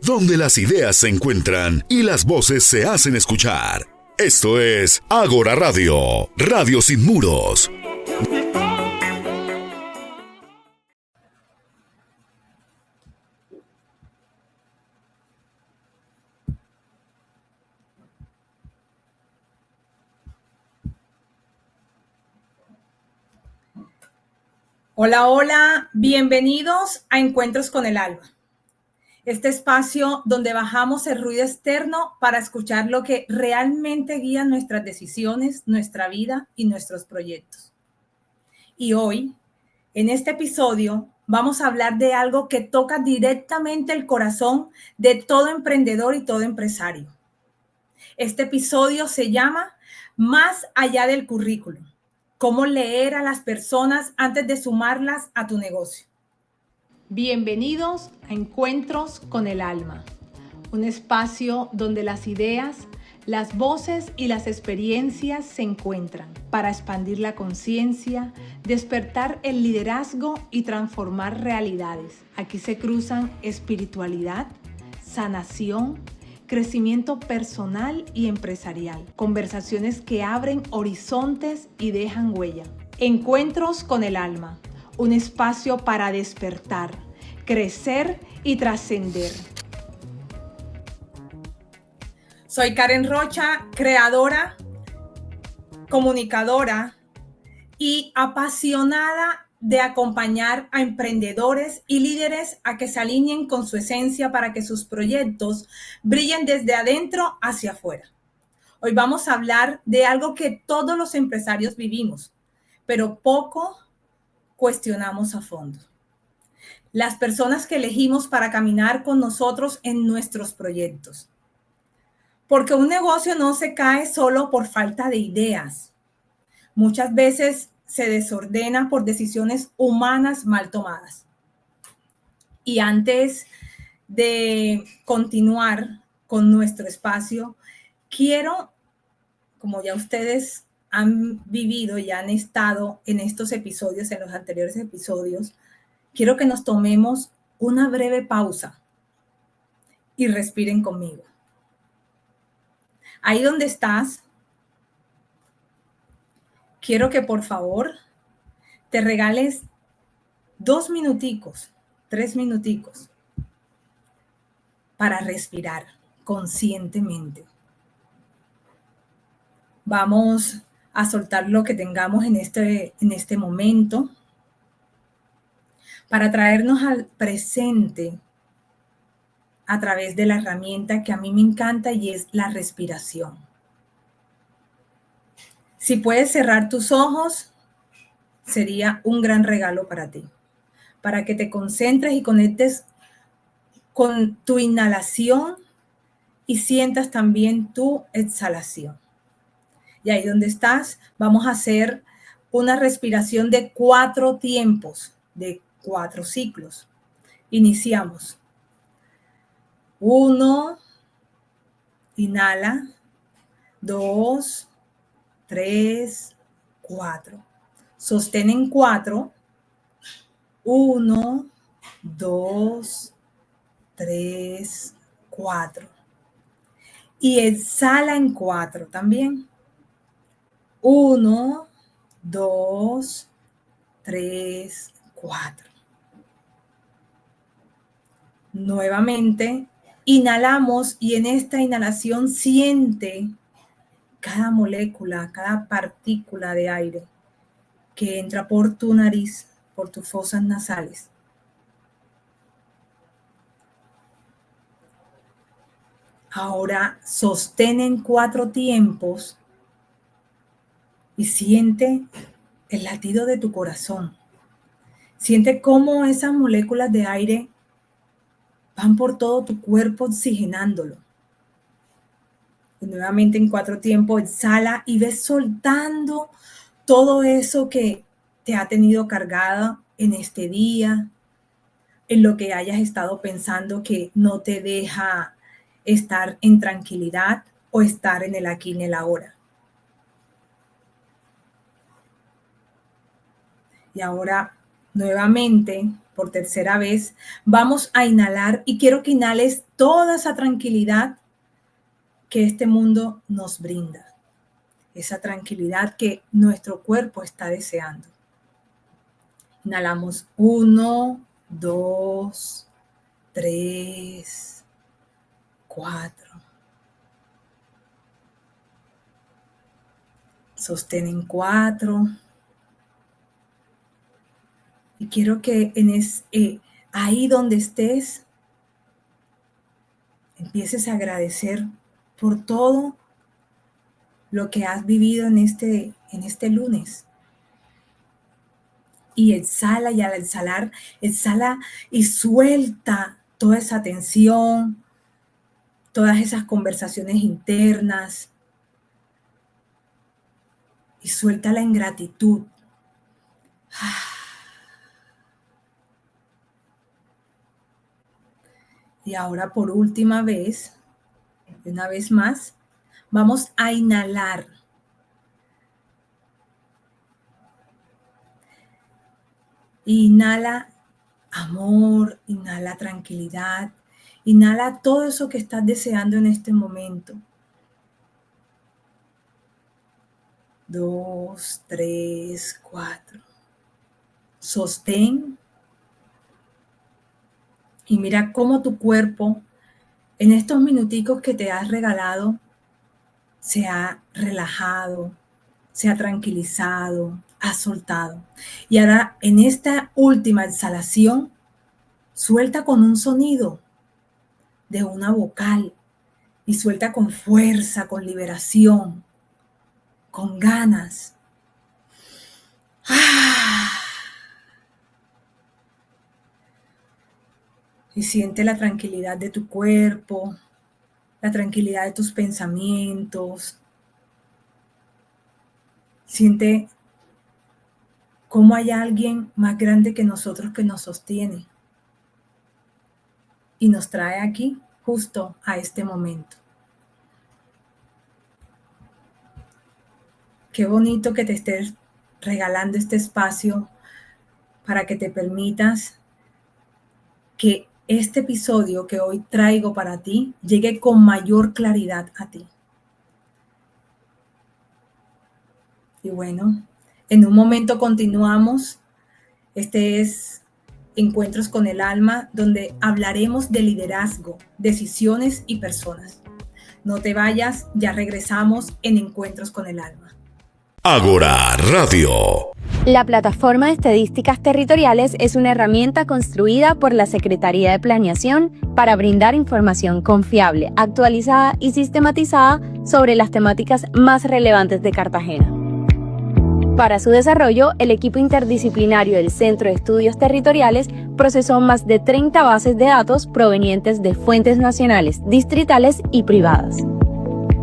donde las ideas se encuentran y las voces se hacen escuchar. Esto es Ágora Radio, Radio Sin Muros. Hola, hola, bienvenidos a Encuentros con el Alma. Este espacio donde bajamos el ruido externo para escuchar lo que realmente guía nuestras decisiones, nuestra vida y nuestros proyectos. Y hoy, en este episodio, vamos a hablar de algo que toca directamente el corazón de todo emprendedor y todo empresario. Este episodio se llama Más allá del currículum. Cómo leer a las personas antes de sumarlas a tu negocio. Bienvenidos a Encuentros con el Alma, un espacio donde las ideas, las voces y las experiencias se encuentran para expandir la conciencia, despertar el liderazgo y transformar realidades. Aquí se cruzan espiritualidad, sanación, crecimiento personal y empresarial. Conversaciones que abren horizontes y dejan huella. Encuentros con el Alma, un espacio para despertar, crecer y trascender. Soy Karen Rocha, creadora, comunicadora y apasionada de acompañar a emprendedores y líderes a que se alineen con su esencia para que sus proyectos brillen desde adentro hacia afuera. Hoy vamos a hablar de algo que todos los empresarios vivimos, pero poco cuestionamos a fondo. Las personas que elegimos para caminar con nosotros en nuestros proyectos. Porque un negocio no se cae solo por falta de ideas. Muchas veces se desordena por decisiones humanas mal tomadas. Y antes de continuar con nuestro espacio, quiero, como ya ustedes han vivido y han estado en estos episodios, en los anteriores episodios, quiero que nos tomemos una breve pausa y respiren conmigo. Ahí donde estás, quiero que por favor te regales 2 minuticos, 3 minuticos para respirar conscientemente. Vamos a soltar lo que tengamos en este momento para traernos al presente a través de la herramienta que a mí me encanta y es la respiración. Si puedes cerrar tus ojos, sería un gran regalo para ti, para que te concentres y conectes con tu inhalación y sientas también tu exhalación. Y ahí donde estás, vamos a hacer una respiración de 4 tiempos, de 4 ciclos. Iniciamos. 1, inhala. 2, 3, 4. Sostén en 4. 1, 2, 3, 4. Y exhala en 4 también. 1, 2, 3, 4. Nuevamente, inhalamos y en esta inhalación siente cada molécula, cada partícula de aire que entra por tu nariz, por tus fosas nasales. Ahora sostén en 4 tiempos y siente el latido de tu corazón. Siente cómo esas moléculas de aire van por todo tu cuerpo oxigenándolo. Y nuevamente en 4 tiempos exhala y ves soltando todo eso que te ha tenido cargada en este día, en lo que hayas estado pensando que no te deja estar en tranquilidad o estar en el aquí y en el ahora. Y ahora nuevamente por tercera vez, vamos a inhalar y quiero que inhales toda esa tranquilidad que este mundo nos brinda, esa tranquilidad que nuestro cuerpo está deseando. Inhalamos 1, 2, 3, 4. Sostén en 4. Y quiero que ahí donde estés, empieces a agradecer por todo lo que has vivido en este lunes. Y exhala, y al exhalar, exhala y suelta toda esa tensión, todas esas conversaciones internas. Y suéltala en gratitud. Y ahora por última vez, una vez más, vamos a inhalar. Inhala amor, inhala tranquilidad, inhala todo eso que estás deseando en este momento. 2, 3, 4. Sostén. Y mira cómo tu cuerpo, en estos minuticos que te has regalado, se ha relajado, se ha tranquilizado, ha soltado. Y ahora, en esta última exhalación, suelta con un sonido de una vocal y suelta con fuerza, con liberación, con ganas. Y siente la tranquilidad de tu cuerpo, la tranquilidad de tus pensamientos. Siente cómo hay alguien más grande que nosotros que nos sostiene y nos trae aquí justo a este momento. Qué bonito que te estés regalando este espacio para que te permitas que este episodio que hoy traigo para ti llegue con mayor claridad a ti. Y bueno, en un momento continuamos. Este es Encuentros con el Alma, donde hablaremos de liderazgo, decisiones y personas. No te vayas, ya regresamos en Encuentros con el Alma. Ágora Radio. La plataforma de estadísticas territoriales es una herramienta construida por la Secretaría de Planeación para brindar información confiable, actualizada y sistematizada sobre las temáticas más relevantes de Cartagena. Para su desarrollo, el equipo interdisciplinario del Centro de Estudios Territoriales procesó más de 30 bases de datos provenientes de fuentes nacionales, distritales y privadas,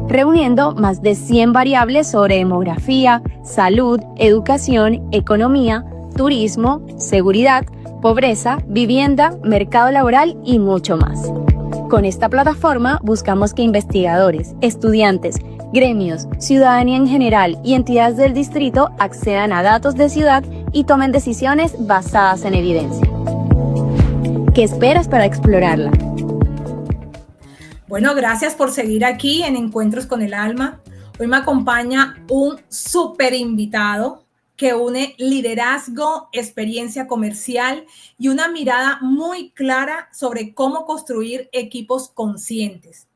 reuniendo más de 100 variables sobre demografía, salud, educación, economía, turismo, seguridad, pobreza, vivienda, mercado laboral y mucho más. Con esta plataforma buscamos que investigadores, estudiantes, gremios, ciudadanía en general y entidades del distrito accedan a datos de ciudad y tomen decisiones basadas en evidencia. ¿Qué esperas para explorarla? Bueno, gracias por seguir aquí en Encuentros con el Alma. Hoy me acompaña un súper invitado que une liderazgo, experiencia comercial y una mirada muy clara sobre cómo construir equipos conscientes.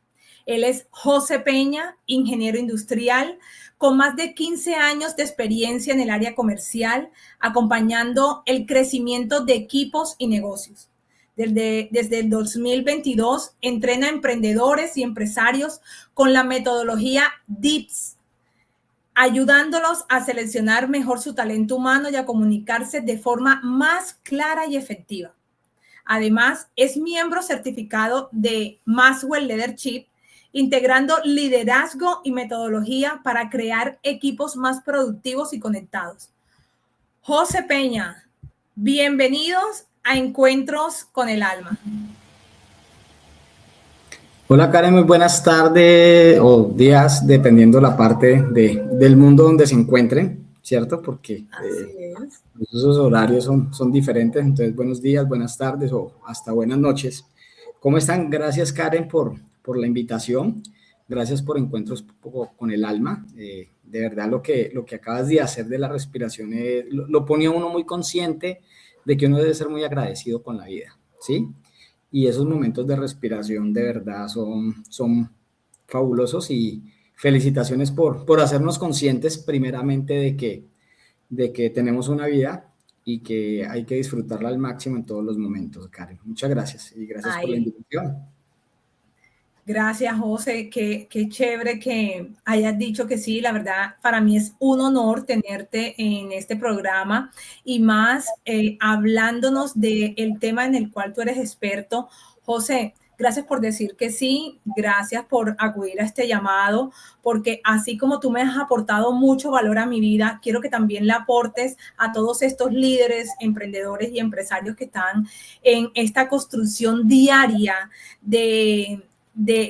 Él es José Peña, ingeniero industrial, con más de 15 años de experiencia en el área comercial, acompañando el crecimiento de equipos y negocios. Desde el 2022 entrena a emprendedores y empresarios con la metodología DIPS, ayudándolos a seleccionar mejor su talento humano y a comunicarse de forma más clara y efectiva. Además, es miembro certificado de Maxwell Leadership, integrando liderazgo y metodología para crear equipos más productivos y conectados. José Peña, bienvenidos a Encuentros con el Alma. Hola Karen, muy buenas tardes o días, dependiendo la parte del mundo donde se encuentren. ¿cierto? Porque Así es. esos horarios son diferentes, entonces buenos días, buenas tardes o hasta buenas noches. ¿Cómo están? Gracias, Karen, por la invitación. Gracias por Encuentros con el Alma. De verdad, lo que acabas de hacer de la respiración lo pone a uno muy consciente de que uno debe ser muy agradecido con la vida, ¿sí? Y esos momentos de respiración de verdad son fabulosos y felicitaciones por hacernos conscientes primeramente de que tenemos una vida y que hay que disfrutarla al máximo en todos los momentos, Karen. Muchas gracias y gracias por la Ay, invitación. gracias, José. Qué chévere que hayas dicho que sí. La verdad, para mí es un honor tenerte en este programa y más hablándonos del tema en el cual tú eres experto. José, gracias por decir que sí. Gracias por acudir a este llamado, porque así como tú me has aportado mucho valor a mi vida, quiero que también le aportes a todos estos líderes, emprendedores y empresarios que están en esta construcción diaria de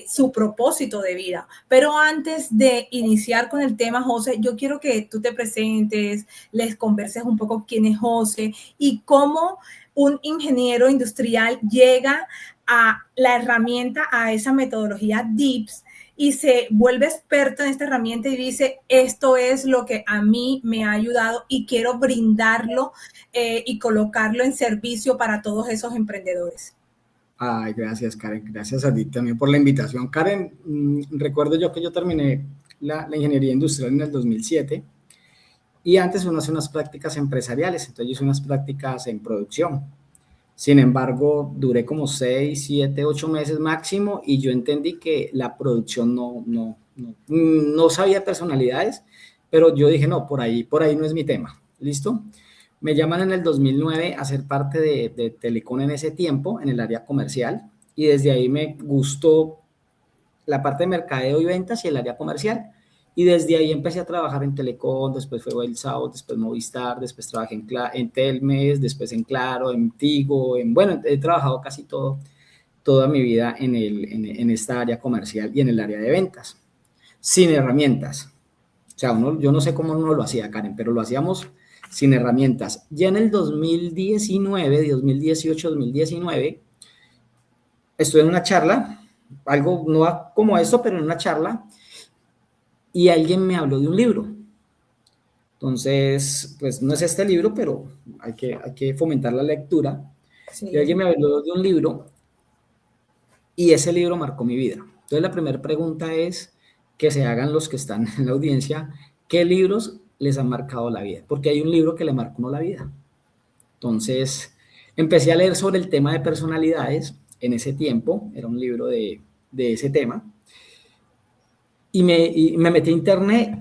su propósito de vida. Pero antes de iniciar con el tema, José, yo quiero que tú te presentes, les converses un poco quién es José y cómo un ingeniero industrial llega a la herramienta, a esa metodología DIPS y se vuelve experto en esta herramienta y dice, esto es lo que a mí me ha ayudado y quiero brindarlo y colocarlo en servicio para todos esos emprendedores. Ay, gracias, Karen. Gracias a ti también por la invitación. Karen, recuerdo yo que yo terminé la ingeniería industrial en el 2007 y antes uno hace unas prácticas empresariales, entonces yo hice unas prácticas en producción. Sin embargo, duré como 6, 7, 8 meses máximo y yo entendí que la producción no sabía personalidades, pero yo dije, no, por ahí no es mi tema. ¿Listo? Me llaman en el 2009 a ser parte de Telecom en ese tiempo, en el área comercial, y desde ahí me gustó la parte de mercadeo y ventas y el área comercial. Y desde ahí empecé a trabajar en Telecom, después fue el South, después Movistar, después trabajé en Telmes, después en Claro, en Tigo, bueno, he trabajado casi toda mi vida en esta área comercial y en el área de ventas, sin herramientas. O sea, yo no sé cómo uno lo hacía, Karen, pero lo hacíamos sin herramientas. Ya en el 2019, 2018, 2019, estuve en una charla, algo no como esto, pero en una charla, y alguien me habló de un libro. Entonces, pues no es este libro, pero hay que fomentar la lectura. Sí. Y alguien me habló de un libro y ese libro marcó mi vida. Entonces, la primera pregunta es que se hagan los que están en la audiencia, ¿qué libros les han marcado la vida? Porque hay un libro que le marcó uno la vida. Entonces, empecé a leer sobre el tema de personalidades en ese tiempo, era un libro de ese tema, y me metí a internet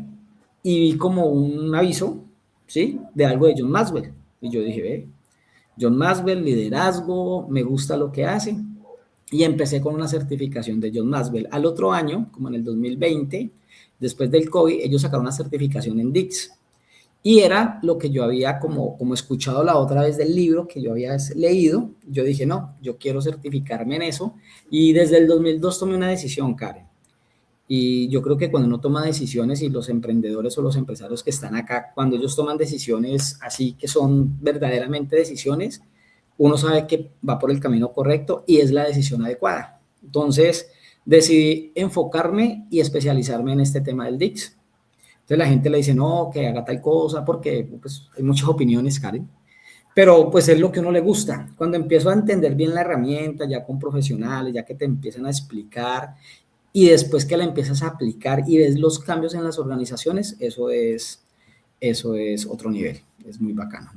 y vi como un aviso, ¿sí? De algo de John Maxwell. Y yo dije, ve, John Maxwell, liderazgo, me gusta lo que hace. Y empecé con una certificación de John Maxwell. Al otro año, como en el 2020, después del COVID, ellos sacaron una certificación en DICS. Y era lo que yo había como escuchado la otra vez del libro que yo había leído. Yo dije, no, yo quiero certificarme en eso. Y desde el 2002 tomé una decisión, Karen. Y yo creo que cuando uno toma decisiones y los emprendedores o los empresarios que están acá, cuando ellos toman decisiones así que son verdaderamente decisiones, uno sabe que va por el camino correcto y es la decisión adecuada. Entonces, decidí enfocarme y especializarme en este tema del DICS. Entonces, la gente le dice, no, que haga tal cosa, porque pues, hay muchas opiniones, Karen. Pero pues es lo que a uno le gusta. Cuando empiezo a entender bien la herramienta, ya con profesionales, ya que te empiezan a explicar y después que la empiezas a aplicar y ves los cambios en las organizaciones, eso es otro nivel. Es muy bacano,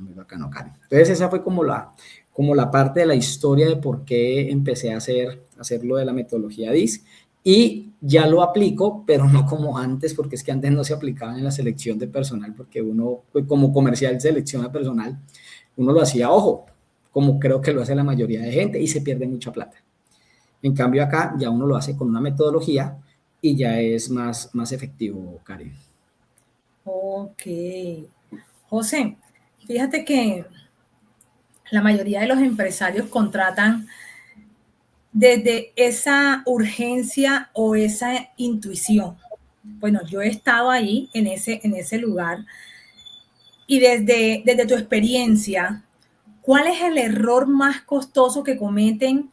Karen. Entonces esa fue como la parte de la historia de por qué empecé a hacer lo de la metodología DISC y ya lo aplico, pero no como antes, porque es que antes no se aplicaba en la selección de personal, porque uno como comercial selecciona personal, uno lo hacía ojo, como creo que lo hace la mayoría de gente y se pierde mucha plata. En cambio acá ya uno lo hace con una metodología y ya es más efectivo, Karen. Ok. José, fíjate que la mayoría de los empresarios contratan desde esa urgencia o esa intuición. Bueno, yo he estado ahí en ese lugar Y desde tu experiencia, ¿cuál es el error más costoso que cometen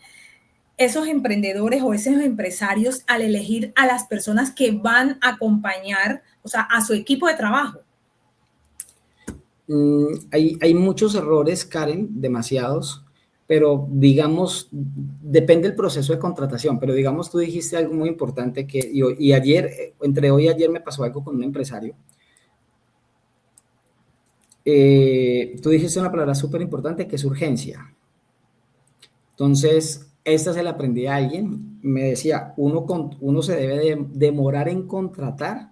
esos emprendedores o esos empresarios al elegir a las personas que van a acompañar, o sea, a su equipo de trabajo? Hay muchos errores, Karen, demasiados, pero digamos, depende del proceso de contratación, pero digamos, tú dijiste algo muy importante y ayer, entre hoy y ayer me pasó algo con un empresario. Tú dijiste una palabra súper importante que es urgencia. Entonces, esta se la aprendí a alguien, me decía, uno se debe de demorar en contratar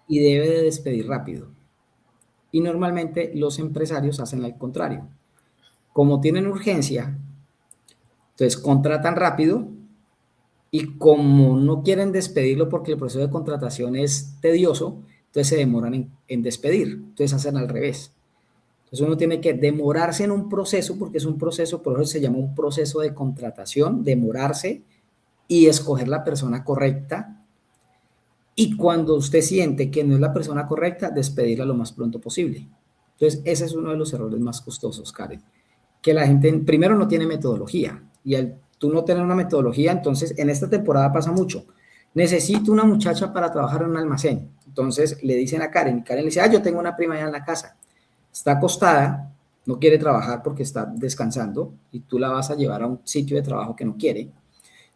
y debe de despedir rápido. Y normalmente los empresarios hacen al contrario. Como tienen urgencia, entonces contratan rápido y como no quieren despedirlo porque el proceso de contratación es tedioso, entonces se demoran en despedir. Entonces hacen al revés. Entonces uno tiene que demorarse en un proceso, porque es un proceso, por eso se llama un proceso de contratación, demorarse y escoger la persona correcta. Y cuando usted siente que no es la persona correcta, despedirla lo más pronto posible. Entonces ese es uno de los errores más costosos, Karen. Que la gente primero no tiene metodología y al tú no tener una metodología, entonces en esta temporada pasa mucho. Necesito una muchacha para trabajar en un almacén. Entonces le dicen a Karen y Karen le dice, yo tengo una prima allá en la casa. Está acostada, no quiere trabajar porque está descansando y tú la vas a llevar a un sitio de trabajo que no quiere.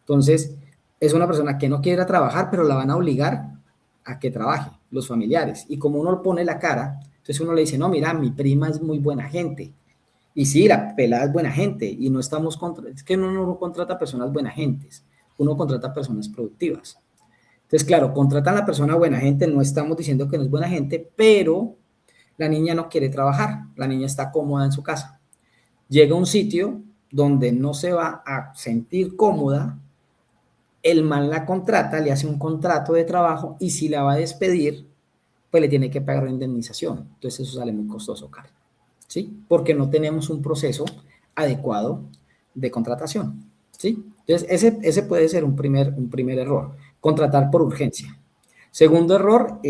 Entonces es una persona que no quiere ir a trabajar, pero la van a obligar a que trabaje, los familiares. Y como uno pone la cara, entonces uno le dice, no, mira, mi prima es muy buena gente. Y sí, la pelada es buena gente y no estamos contra, es que uno no contrata personas buenas gentes, uno contrata personas productivas. Entonces, claro, contratan a la persona buena gente, no estamos diciendo que no es buena gente, pero la niña no quiere trabajar, la niña está cómoda en su casa. Llega a un sitio donde no se va a sentir cómoda, el man la contrata, le hace un contrato de trabajo y si la va a despedir, pues le tiene que pagar una indemnización. Entonces eso sale muy costoso, Karen. ¿Sí? Porque no tenemos un proceso adecuado de contratación, ¿sí? Entonces, ese puede ser un primer error, contratar por urgencia. Segundo error,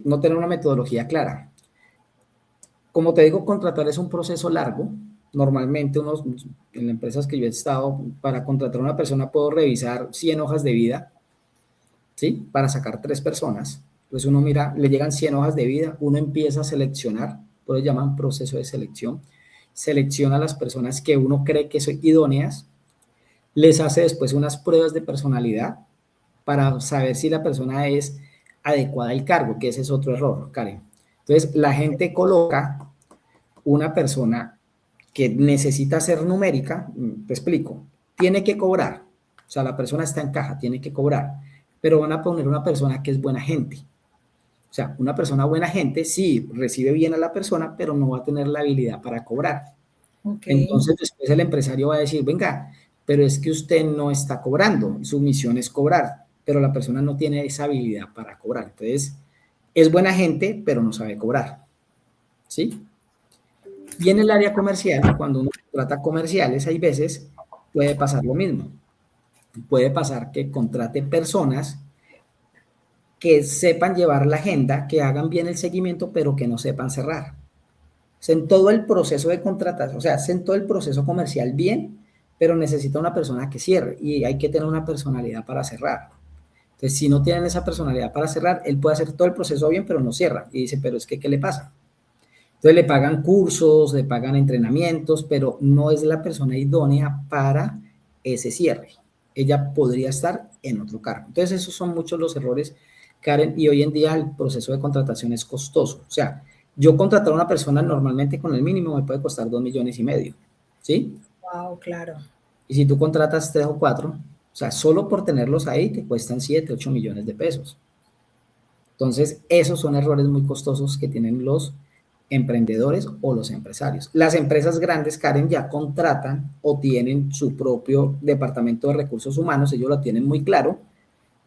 no tener una metodología clara. Como te digo, contratar es un proceso largo. Normalmente, en empresas que yo he estado, para contratar a una persona puedo revisar 100 hojas de vida, ¿sí? Para sacar 3 personas. Entonces uno mira, le llegan 100 hojas de vida, uno empieza a seleccionar, por eso llaman proceso de selección, selecciona a las personas que uno cree que son idóneas, les hace después unas pruebas de personalidad para saber si la persona es adecuada al cargo, que ese es otro error, Karen. Entonces la gente coloca una persona que necesita ser numérica, te explico, tiene que cobrar, o sea, la persona está en caja, tiene que cobrar, pero van a poner una persona que es buena gente. O sea, una persona buena gente sí recibe bien a la persona, pero no va a tener la habilidad para cobrar. Okay. Entonces después el empresario va a decir, venga, pero es que usted no está cobrando, su misión es cobrar, pero la persona no tiene esa habilidad para cobrar. Entonces, es buena gente, pero no sabe cobrar. ¿Sí? Y en el área comercial, cuando uno trata comerciales, hay veces puede pasar lo mismo. Puede pasar que contrate personas que sepan llevar la agenda, que hagan bien el seguimiento, pero que no sepan cerrar. O sea, en todo el proceso de contratación, o sea, hacen todo el proceso comercial bien, pero necesita una persona que cierre y hay que tener una personalidad para cerrar. Entonces, si no tienen esa personalidad para cerrar, él puede hacer todo el proceso bien, pero no cierra. Y dice, pero es que, ¿qué le pasa? Entonces, le pagan cursos, le pagan entrenamientos, pero no es la persona idónea para ese cierre. Ella podría estar en otro cargo. Entonces, esos son muchos los errores, Karen, y hoy en día el proceso de contratación es costoso. O sea, yo contratar a una persona normalmente con el mínimo me puede costar 2,5 millones, ¿sí? Wow, claro. Y si tú contratas 3 o 4, o sea, solo por tenerlos ahí te cuestan 7, 8 millones de pesos. Entonces, esos son errores muy costosos que tienen los emprendedores o los empresarios. Las empresas grandes, Karen, ya contratan o tienen su propio departamento de recursos humanos, ellos lo tienen muy claro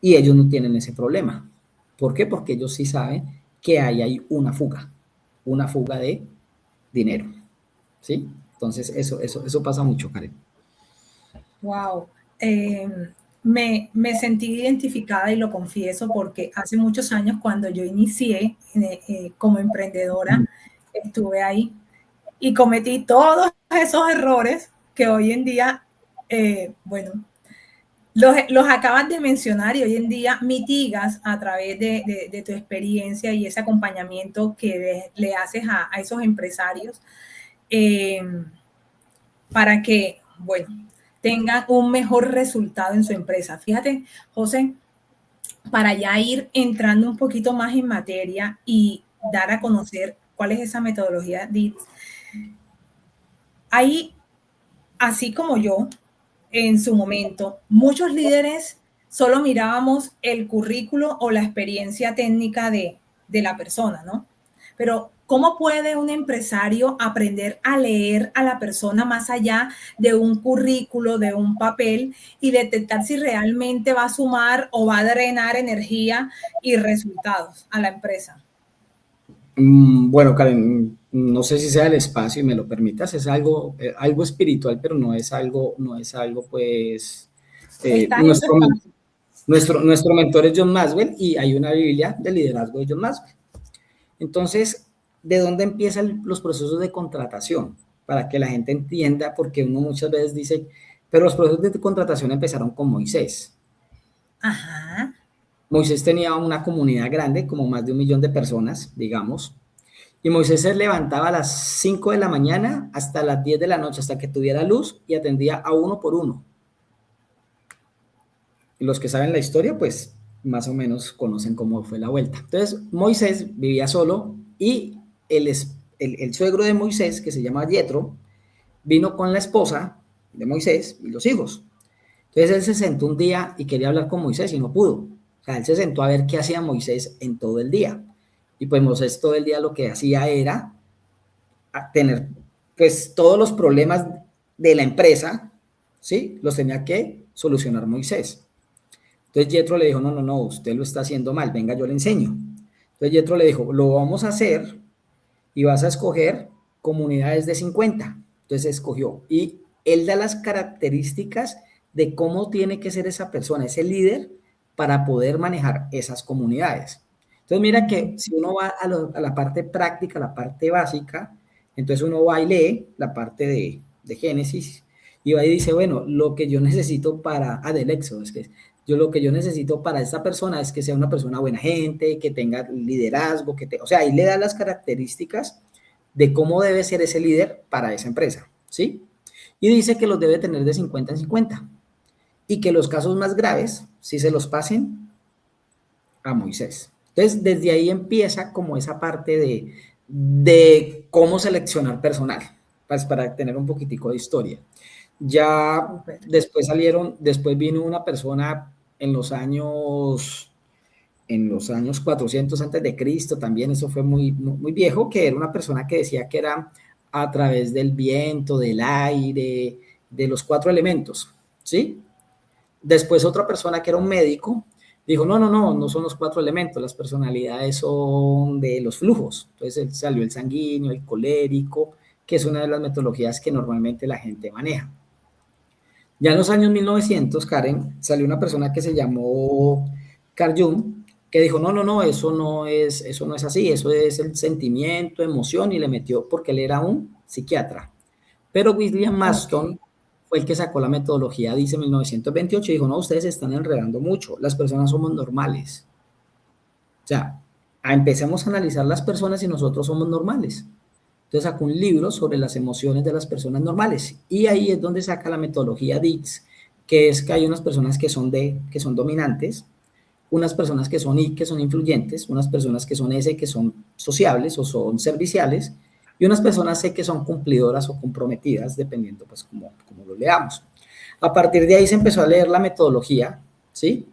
y ellos no tienen ese problema. ¿Por qué? Porque ellos sí saben que hay una fuga de dinero, ¿sí? Entonces, eso pasa mucho, Karen. Wow. me sentí identificada y lo confieso porque hace muchos años cuando yo inicié como emprendedora, estuve ahí y cometí todos esos errores que hoy en día, bueno, los acabas de mencionar y hoy en día mitigas a través de tu experiencia y ese acompañamiento que le haces a esos empresarios para que, bueno, tengan un mejor resultado en su empresa. Fíjate, José, para ya ir entrando un poquito más en materia y dar a conocer cuál es esa metodología DITS, hay, así como yo, en su momento, muchos líderes solo mirábamos el currículo o la experiencia técnica de la persona, ¿no? Pero ¿cómo puede un empresario aprender a leer a la persona más allá de un currículo, de un papel y detectar si realmente va a sumar o va a drenar energía y resultados a la empresa? Bueno, Karen, no sé si sea el espacio y me lo permitas, es algo espiritual, pero no es algo, pues, nuestro mentor es John Maxwell y hay una Biblia de liderazgo de John Maxwell. Entonces, ¿de dónde empiezan los procesos de contratación? Para que la gente entienda, porque uno muchas veces dice, pero los procesos de contratación empezaron con Moisés. Ajá. Moisés tenía una comunidad grande, como más de 1 millón de personas, digamos, y Moisés se levantaba a las 5 de la mañana hasta las 10 de la noche, hasta que tuviera luz, y atendía a uno por uno. Y los que saben la historia, pues más o menos conocen cómo fue la vuelta. Entonces, Moisés vivía solo y el suegro de Moisés, que se llama Yetro, vino con la esposa de Moisés y los hijos. Entonces él se sentó un día y quería hablar con Moisés y no pudo. O sea, él se sentó a ver qué hacía Moisés en todo el día. Y pues Moisés todo el día lo que hacía era tener pues todos los problemas de la empresa, ¿sí? Los tenía que solucionar Moisés. Entonces Yetro le dijo, no, usted lo está haciendo mal, venga, yo le enseño. Entonces Yetro le dijo, lo vamos a hacer y vas a escoger comunidades de 50. Entonces escogió y él da las características de cómo tiene que ser esa persona, ese líder, para poder manejar esas comunidades. Entonces mira que si uno va a la parte práctica, a la parte básica, entonces uno va y lee la parte de Génesis y va y dice, bueno, lo que yo necesito del Éxodo, es que lo que yo necesito para esta persona es que sea una persona buena gente, que tenga liderazgo, o sea, ahí le da las características de cómo debe ser ese líder para esa empresa, ¿sí? Y dice que los debe tener de 50 en 50 y que los casos más graves, si se los pasen a Moisés. Entonces, desde ahí empieza como esa parte de cómo seleccionar personal, pues para tener un poquitico de historia. Ya después vino una persona en los años 400 antes de Cristo, también eso fue muy, muy viejo, que era una persona que decía que era a través del viento, del aire, de los 4 elementos, ¿sí? Después otra persona que era un médico dijo, no son los 4 elementos, las personalidades son de los flujos. Entonces salió el sanguíneo, el colérico, que es una de las metodologías que normalmente la gente maneja. Ya en los años 1900, Karen, salió una persona que se llamó Carl Jung, que dijo, no, eso no es así, eso es el sentimiento, emoción, y le metió, porque él era un psiquiatra. Pero William Maston fue el que sacó la metodología, dice, en 1928, y dijo, no, ustedes se están enredando mucho, las personas somos normales. O sea, empecemos a analizar las personas y nosotros somos normales. Entonces sacó un libro sobre las emociones de las personas normales y ahí es donde saca la metodología DISC, que es que hay unas personas que son dominantes, unas personas que son I, que son influyentes, unas personas que son S, que son sociables o son serviciales, y unas personas C, que son cumplidoras o comprometidas, dependiendo pues como lo leamos. A partir de ahí se empezó a leer la metodología, ¿sí?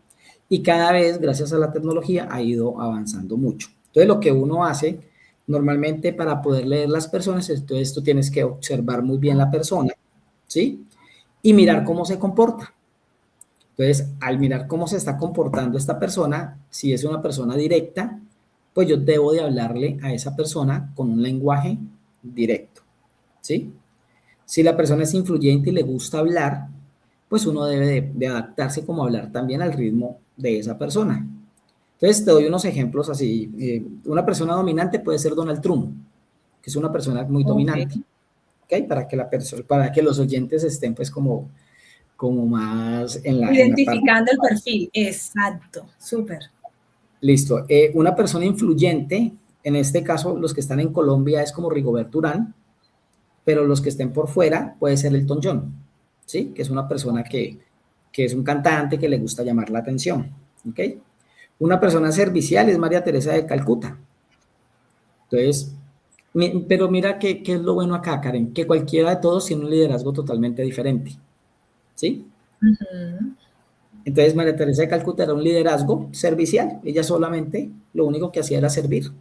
Y cada vez, gracias a la tecnología, ha ido avanzando mucho. Entonces lo que uno hace normalmente para poder leer las personas, entonces tú tienes que observar muy bien la persona, ¿sí? Y mirar cómo se comporta. Entonces, al mirar cómo se está comportando esta persona, si es una persona directa, pues yo debo de hablarle a esa persona con un lenguaje directo, ¿sí? Si la persona es influyente y le gusta hablar, pues uno debe de adaptarse como hablar también al ritmo de esa persona. Entonces te doy unos ejemplos así. Una persona dominante puede ser Donald Trump, que es una persona muy dominante. ¿Okay? Para que los oyentes estén pues como más identificando el perfil. Exacto, súper. Listo. Una persona influyente, en este caso los que están en Colombia es como Rigoberto Urán, pero los que estén por fuera puede ser Elton John, ¿sí? Que es una persona que es un cantante que le gusta llamar la atención, ¿ok? Una persona servicial es María Teresa de Calcuta. Entonces, pero mira qué es lo bueno acá, Karen, que cualquiera de todos tiene un liderazgo totalmente diferente, ¿sí? Uh-huh. Entonces, María Teresa de Calcuta era un liderazgo servicial. Ella solamente lo único que hacía era servir.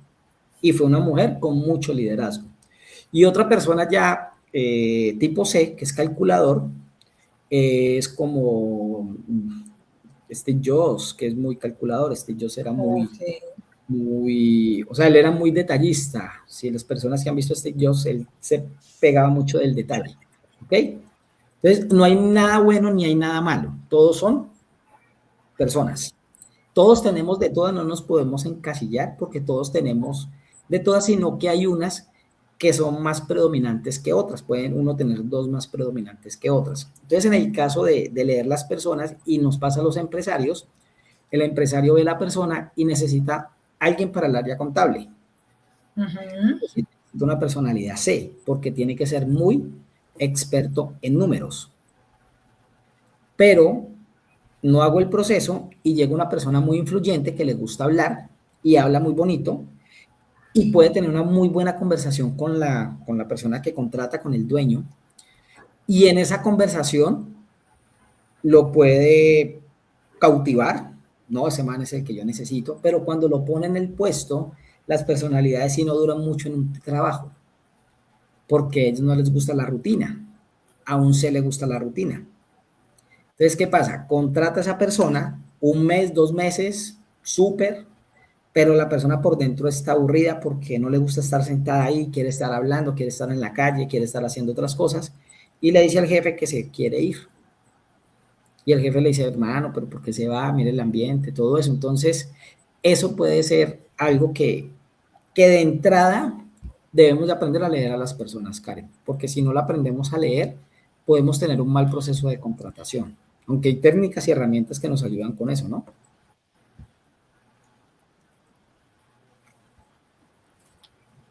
Y fue una mujer con mucho liderazgo. Y otra persona ya tipo C, que es calculador, es como Steve Jobs, que es muy calculador. Steve Jobs era muy, o sea, él era muy detallista. Si las personas que han visto a Steve Jobs, él se pegaba mucho del detalle. ¿Ok? Entonces, no hay nada bueno ni hay nada malo. Todos son personas. Todos tenemos de todas, no nos podemos encasillar porque todos tenemos de todas, sino que hay unas que son más predominantes que otras. Pueden uno tener dos más predominantes que otras. Entonces, en el caso de leer las personas, y nos pasa a los empresarios, el empresario ve la persona y necesita alguien para el área contable. Uh-huh. Necesita una personalidad C, porque tiene que ser muy experto en números. Pero no hago el proceso y llega una persona muy influyente que le gusta hablar y habla muy bonito y puede tener una muy buena conversación con la persona que contrata, con el dueño, y en esa conversación lo puede cautivar. No, ese man es el que yo necesito, pero cuando lo pone en el puesto, las personalidades sí no duran mucho en un trabajo, porque a ellos no les gusta la rutina, a un C le gusta la rutina. Entonces, ¿qué pasa? Contrata a esa persona, 1 mes, 2 meses, súper, pero la persona por dentro está aburrida porque no le gusta estar sentada ahí, quiere estar hablando, quiere estar en la calle, quiere estar haciendo otras cosas, y le dice al jefe que se quiere ir. Y el jefe le dice, hermano, pero ¿por qué se va? Mire el ambiente, todo eso. Entonces, eso puede ser algo que de entrada debemos de aprender a leer a las personas, Karen, porque si no la aprendemos a leer, podemos tener un mal proceso de contratación. Aunque hay técnicas y herramientas que nos ayudan con eso, ¿no?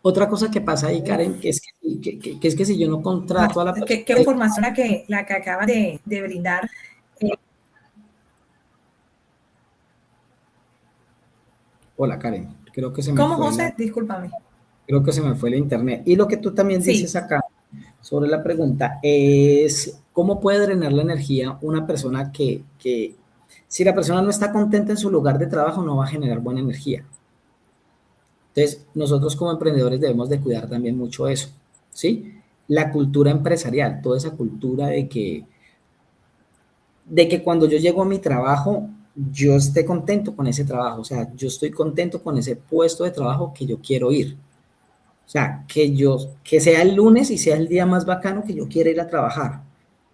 Otra cosa que pasa ahí, Karen, que es que si yo no contrato a la persona... ¿Qué información la que acabas de brindar? Hola, Karen. Creo que se me ¿Cómo, fue José? Discúlpame. Creo que se me fue el internet. Y lo que tú también dices acá sobre la pregunta es cómo puede drenar la energía una persona que si la persona no está contenta en su lugar de trabajo no va a generar buena energía. Entonces, nosotros como emprendedores debemos de cuidar también mucho eso, ¿sí? La cultura empresarial, toda esa cultura de que cuando yo llego a mi trabajo, yo esté contento con ese trabajo, o sea, yo estoy contento con ese puesto de trabajo que yo quiero ir. O sea, que sea el lunes y sea el día más bacano que yo quiera ir a trabajar.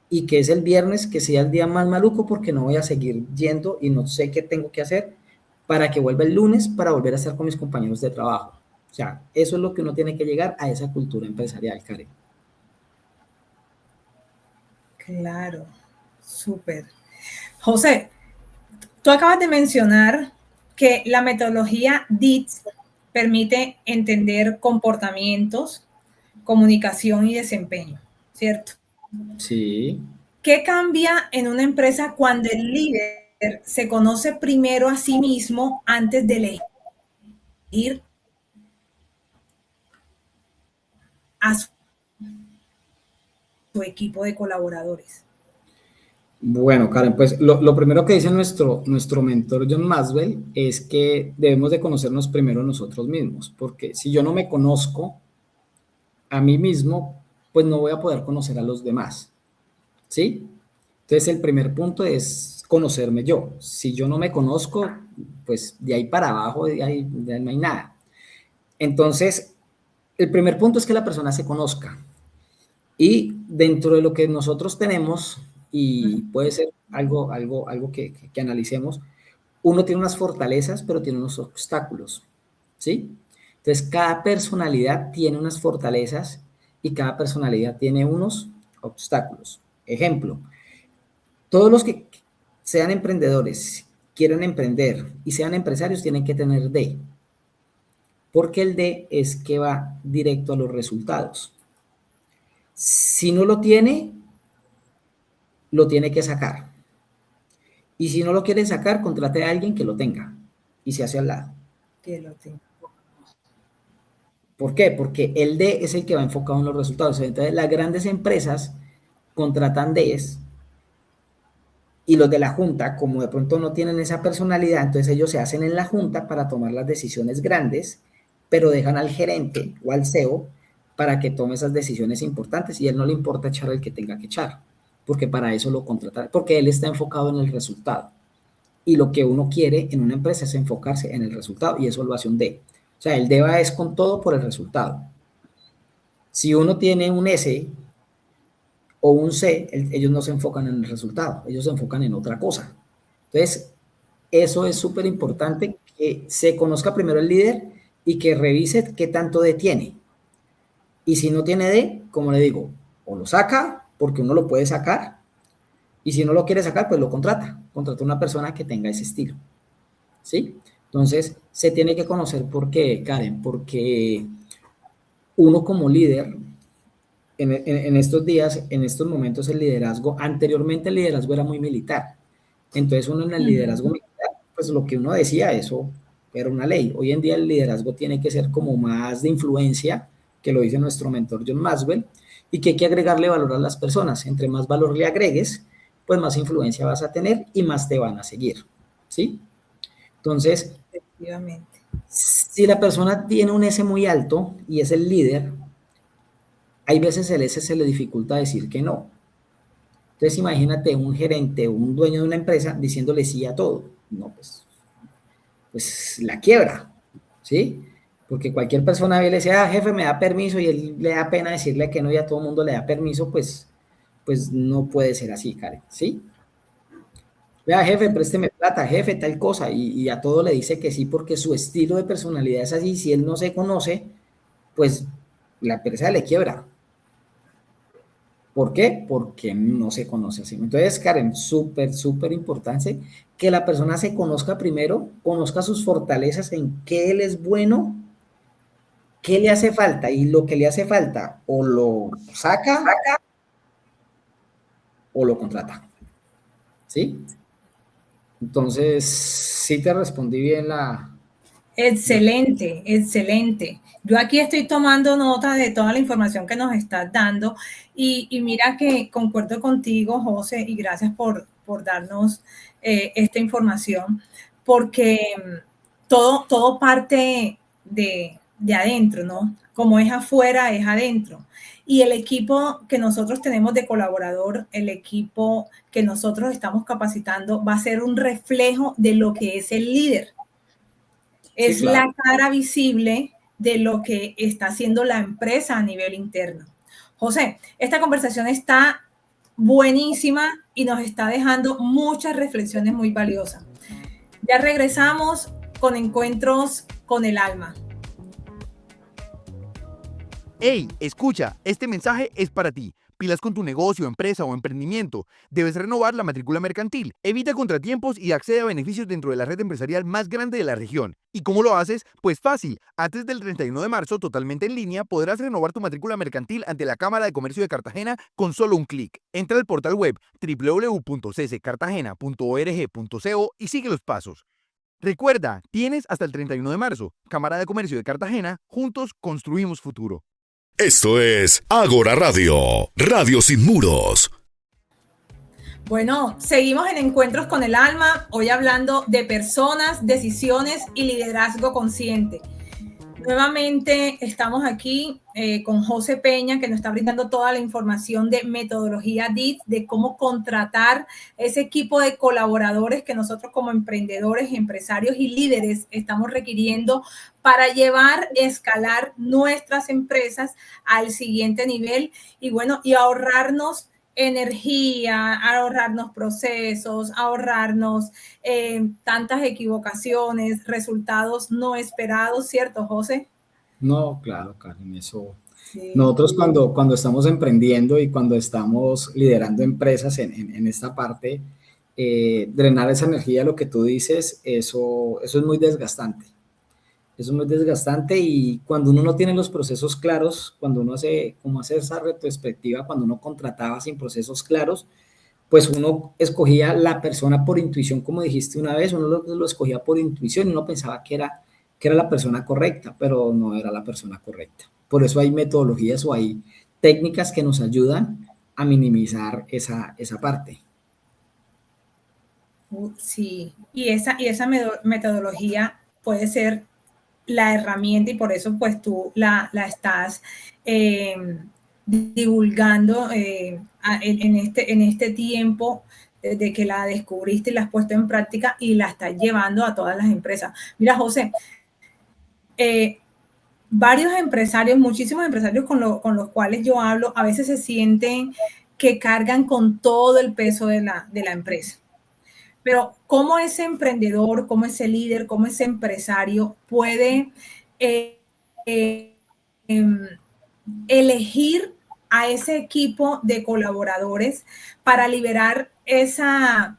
Y que es el viernes que sea el día más maluco porque no voy a seguir yendo y no sé qué tengo que hacer para que vuelva el lunes para volver a estar con mis compañeros de trabajo. O sea, eso es lo que uno tiene que llegar a esa cultura empresarial, Karen. Claro, súper. José, tú acabas de mencionar que la metodología DITS permite entender comportamientos, comunicación y desempeño, ¿cierto? Sí. ¿Qué cambia en una empresa cuando el líder se conoce primero a sí mismo antes de elegir a su equipo de colaboradores? Bueno, Karen, pues lo primero que dice nuestro mentor John Maxwell es que debemos de conocernos primero nosotros mismos, porque si yo no me conozco a mí mismo, pues no voy a poder conocer a los demás, ¿sí? Entonces el primer punto es conocerme yo. Si yo no me conozco, pues de ahí para abajo, de ahí no hay nada. Entonces, el primer punto es que la persona se conozca. Y dentro de lo que nosotros tenemos, y puede ser algo que analicemos. Uno tiene unas fortalezas, pero tiene unos obstáculos, ¿sí? Entonces, cada personalidad tiene unas fortalezas y cada personalidad tiene unos obstáculos. Ejemplo, todos los que sean emprendedores, quieren emprender y sean empresarios, tienen que tener D, porque el D es que va directo a los resultados. Si no lo tiene que sacar. Y si no lo quiere sacar, contrate a alguien que lo tenga y se hace al lado. Que lo tenga. ¿Por qué? Porque el D es el que va enfocado en los resultados. Entonces, las grandes empresas contratan Ds y los de la junta, como de pronto no tienen esa personalidad, entonces ellos se hacen en la junta para tomar las decisiones grandes, pero dejan al gerente o al CEO para que tome esas decisiones importantes y a él no le importa echar el que tenga que echar, porque para eso lo contratan, porque él está enfocado en el resultado. Y lo que uno quiere en una empresa es enfocarse en el resultado y eso lo hace un D. O sea, el D va es con todo por el resultado. Si uno tiene un S o un C, ellos no se enfocan en el resultado, ellos se enfocan en otra cosa. Entonces, eso es súper importante, que se conozca primero el líder y que revise qué tanto D tiene. Y si no tiene D, como le digo, o lo saca, porque uno lo puede sacar, y si no lo quiere sacar, pues lo contrata a una persona que tenga ese estilo, ¿sí? Entonces, se tiene que conocer por qué, Karen, porque uno como líder, en estos días, en estos momentos, el liderazgo, anteriormente el liderazgo era muy militar. Entonces, uno en el liderazgo militar, pues lo que uno decía, eso era una ley. Hoy en día el liderazgo tiene que ser como más de influencia, que lo dice nuestro mentor John Maxwell, y que hay que agregarle valor a las personas. Entre más valor le agregues, pues más influencia vas a tener y más te van a seguir, ¿sí? Entonces, efectivamente, si la persona tiene un S muy alto y es el líder, hay veces el S se le dificulta decir que no. Entonces, imagínate un gerente o un dueño de una empresa diciéndole sí a todo. No, pues la quiebra, ¿sí? Porque cualquier persona le dice, jefe, me da permiso, y él le da pena decirle que no y a todo el mundo le da permiso, pues no puede ser así, Karen, ¿sí? Vea, jefe, présteme plata, jefe, tal cosa, y a todo le dice que sí porque su estilo de personalidad es así. Si él no se conoce, pues la empresa le quiebra. ¿Por qué? Porque no se conoce así. Entonces, Karen, súper importante que la persona se conozca primero, conozca sus fortalezas, en qué él es bueno, qué le hace falta, y lo que le hace falta o lo saca o lo contrata, ¿sí? Entonces, sí te respondí bien la... Excelente, excelente. Yo aquí estoy tomando nota de toda la información que nos estás dando y mira que concuerdo contigo, José, y gracias por darnos esta información, porque todo parte de adentro, ¿no? Como es afuera, es adentro. Y el equipo que nosotros tenemos de colaborador, el equipo que nosotros estamos capacitando, va a ser un reflejo de lo que es el líder. Es sí, claro, la cara visible de lo que está haciendo la empresa a nivel interno. José, esta conversación está buenísima y nos está dejando muchas reflexiones muy valiosas. Ya regresamos con Encuentros con el Alma. ¡Hey! Escucha, este mensaje es para ti. Pilas con tu negocio, empresa o emprendimiento. Debes renovar la matrícula mercantil. Evita contratiempos y accede a beneficios dentro de la red empresarial más grande de la región. ¿Y cómo lo haces? Pues fácil. Antes del 31 de marzo, totalmente en línea, podrás renovar tu matrícula mercantil ante la Cámara de Comercio de Cartagena con solo un clic. Entra al portal web www.cscartagena.org.co y sigue los pasos. Recuerda, tienes hasta el 31 de marzo. Cámara de Comercio de Cartagena, juntos construimos futuro. Esto es Ágora Radio, Radio Sin Muros. Bueno, seguimos en Encuentros con el Alma, hoy hablando de personas, decisiones y liderazgo consciente. Nuevamente estamos aquí con José Peña, que nos está brindando toda la información de metodología DIT, de cómo contratar ese equipo de colaboradores que nosotros como emprendedores, empresarios y líderes estamos requiriendo para llevar, escalar nuestras empresas al siguiente nivel y bueno, y ahorrarnos energía, ahorrarnos procesos, ahorrarnos tantas equivocaciones, resultados no esperados, ¿cierto, José? No, claro, Karen, eso. Sí. Nosotros cuando estamos emprendiendo y cuando estamos liderando empresas en esta parte, drenar esa energía, lo que tú dices, eso es muy desgastante. Eso es muy desgastante y cuando uno no tiene los procesos claros, cuando uno hace esa retrospectiva, cuando uno contrataba sin procesos claros, pues uno escogía la persona por intuición, como dijiste una vez, uno lo escogía por intuición y uno pensaba que era la persona correcta, pero no era la persona correcta. Por eso hay metodologías o hay técnicas que nos ayudan a minimizar esa parte. Sí, y esa metodología puede ser la herramienta y por eso pues tú la estás divulgando en este tiempo de que la descubriste y la has puesto en práctica y la estás llevando a todas las empresas. Mira, José, varios empresarios, muchísimos empresarios con los cuales yo hablo, a veces se sienten que cargan con todo el peso de la empresa. Pero ¿cómo ese emprendedor, cómo ese líder, cómo ese empresario puede elegir a ese equipo de colaboradores para liberar esas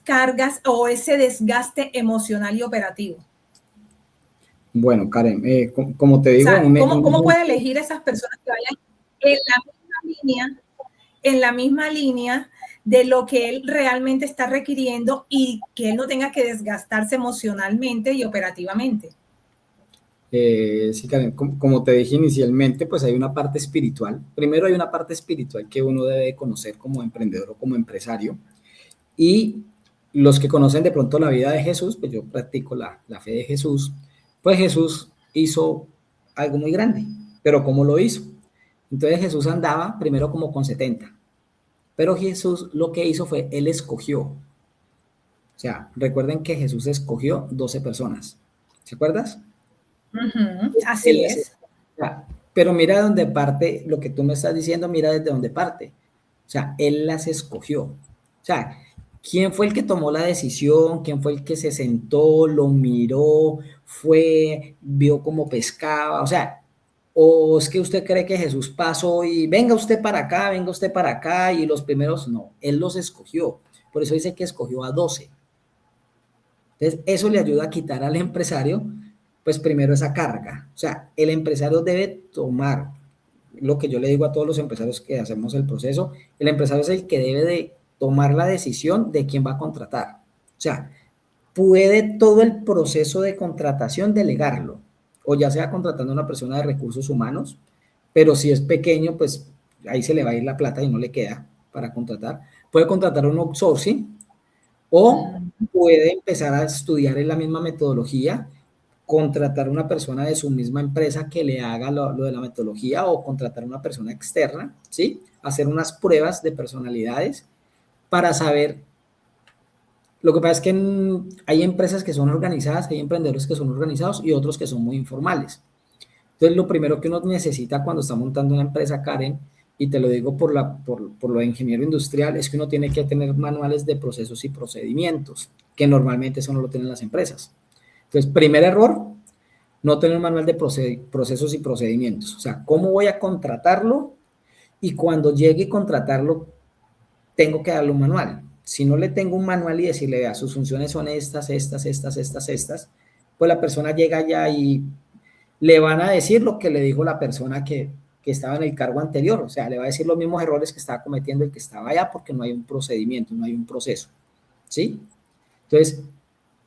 cargas o ese desgaste emocional y operativo? Bueno, Karen, como te digo... O sea, ¿cómo puede elegir esas personas que vayan en la misma línea de lo que él realmente está requiriendo y que él no tenga que desgastarse emocionalmente y operativamente? Sí, Karen, como te dije inicialmente, pues hay una parte espiritual. Primero hay una parte espiritual que uno debe conocer como emprendedor o como empresario. Y los que conocen de pronto la vida de Jesús, pues yo practico la fe de Jesús, pues Jesús hizo algo muy grande, pero ¿cómo lo hizo? Entonces Jesús andaba primero como con 70, pero Jesús lo que hizo fue, él escogió. O sea, recuerden que Jesús escogió 12 personas. ¿Se acuerdas? Así es. Pero mira de dónde parte lo que tú me estás diciendo, mira desde dónde parte. O sea, él las escogió. O sea, ¿quién fue el que tomó la decisión? ¿Quién fue el que se sentó, lo miró, fue, vio cómo pescaba? O sea, ¿o es que usted cree que Jesús pasó y venga usted para acá y los primeros? No, él los escogió. Por eso dice que escogió a 12. Entonces, eso le ayuda a quitar al empresario, pues primero esa carga. O sea, el empresario debe tomar, lo que yo le digo a todos los empresarios que hacemos el proceso, el empresario es el que debe de tomar la decisión de quién va a contratar. O sea, puede todo el proceso de contratación delegarlo, o ya sea contratando a una persona de recursos humanos, pero si es pequeño, pues ahí se le va a ir la plata y no le queda para contratar. Puede contratar un outsourcing, o puede empezar a estudiar en la misma metodología, contratar a una persona de su misma empresa que le haga lo de la metodología o contratar a una persona externa, ¿sí? Hacer unas pruebas de personalidades para saber. Lo que pasa es que hay empresas que son organizadas, hay emprendedores que son organizados y otros que son muy informales. Entonces, lo primero que uno necesita cuando está montando una empresa, Karen, y te lo digo por lo de ingeniero industrial, es que uno tiene que tener manuales de procesos y procedimientos, que normalmente eso no lo tienen las empresas. Entonces, primer error, no tener un manual de procesos y procedimientos. O sea, ¿cómo voy a contratarlo? Y cuando llegue a contratarlo, tengo que darle un manual. Si no le tengo un manual y decirle, vea, sus funciones son estas, pues la persona llega allá y le van a decir lo que le dijo la persona que estaba en el cargo anterior. O sea, le va a decir los mismos errores que estaba cometiendo el que estaba allá porque no hay un procedimiento, no hay un proceso. ¿Sí? Entonces,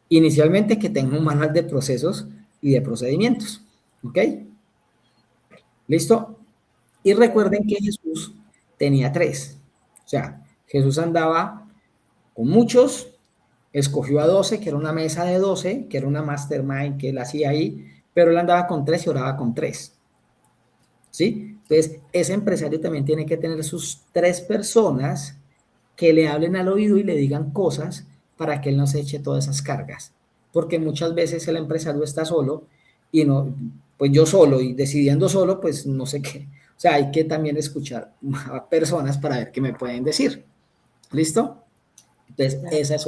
inicialmente que tenga un manual de procesos y de procedimientos. ¿Ok? ¿Listo? Y recuerden que Jesús tenía 3. O sea, Jesús andaba con muchos, escogió a 12, que era una mesa de 12, que era una mastermind que él hacía ahí, pero él andaba con 3 y oraba con 3. ¿Sí? Entonces, ese empresario también tiene que tener sus 3 personas que le hablen al oído y le digan cosas para que él no se eche todas esas cargas. Porque muchas veces el empresario está solo y no, pues yo solo y decidiendo solo, pues no sé qué. O sea, hay que también escuchar a personas para ver qué me pueden decir. ¿Listo? Entonces, esa es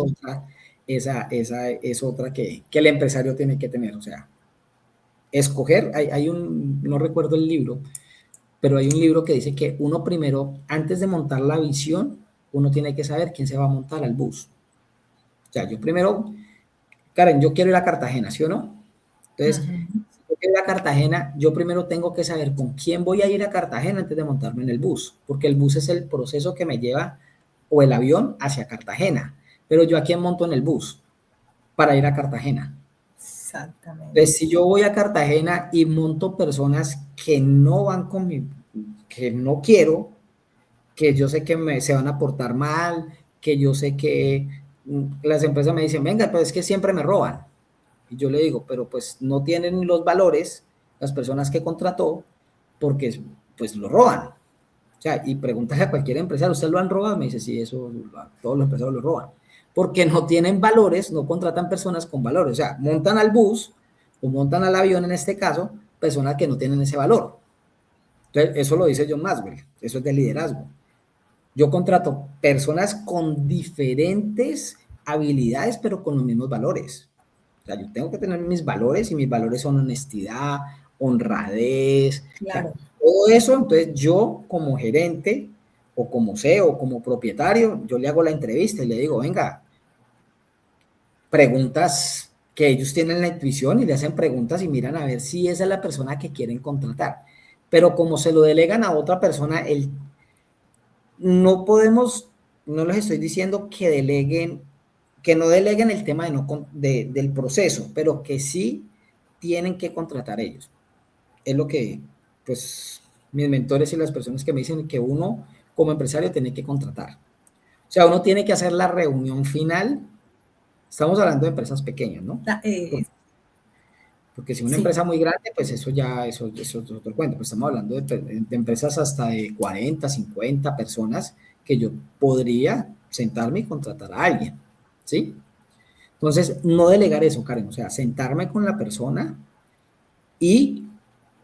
otra que el empresario tiene que tener. O sea, escoger, no recuerdo el libro, pero hay un libro que dice que uno primero, antes de montar la visión, uno tiene que saber quién se va a montar al bus. O sea, yo primero, Karen, yo quiero ir a Cartagena, ¿sí o no? Entonces, si yo quiero ir a Cartagena, yo primero tengo que saber con quién voy a ir a Cartagena antes de montarme en el bus, porque el bus es el proceso que me lleva, o el avión, hacia Cartagena. Pero yo, ¿a quién monto en el bus? Para ir a Cartagena. Exactamente. Entonces, si yo voy a Cartagena y monto personas que no van conmigo, que no quiero, que yo sé que se van a portar mal, que yo sé que las empresas me dicen, venga, pues es que siempre me roban. Y yo le digo, pero pues no tienen los valores las personas que contrató porque pues lo roban. O sea, y pregúntale a cualquier empresario, ¿usted lo han robado? Me dice, sí, eso, todos los empresarios lo roban. Porque no tienen valores, no contratan personas con valores. O sea, montan al bus o montan al avión, en este caso, personas que no tienen ese valor. Entonces, eso lo dice John Maxwell, eso es de liderazgo. Yo contrato personas con diferentes habilidades, pero con los mismos valores. O sea, yo tengo que tener mis valores y mis valores son honestidad, honradez, claro. O sea, todo eso. Entonces yo como gerente o como CEO o como propietario, yo le hago la entrevista y le digo, venga, preguntas que ellos tienen la intuición y le hacen preguntas y miran a ver si esa es la persona que quieren contratar. Pero como se lo delegan a otra persona, no podemos, no les estoy diciendo que deleguen, que no deleguen el tema del proceso, pero que sí tienen que contratar ellos. Es lo que, pues, mis mentores y las personas que me dicen que uno como empresario tiene que contratar. O sea, uno tiene que hacer la reunión final. Estamos hablando de empresas pequeñas, ¿no? Porque si una empresa muy grande, pues eso es otro cuento. Pues estamos hablando de empresas hasta de 40, 50 personas que yo podría sentarme y contratar a alguien, ¿sí? Entonces, no delegar eso, Karen, o sea, sentarme con la persona y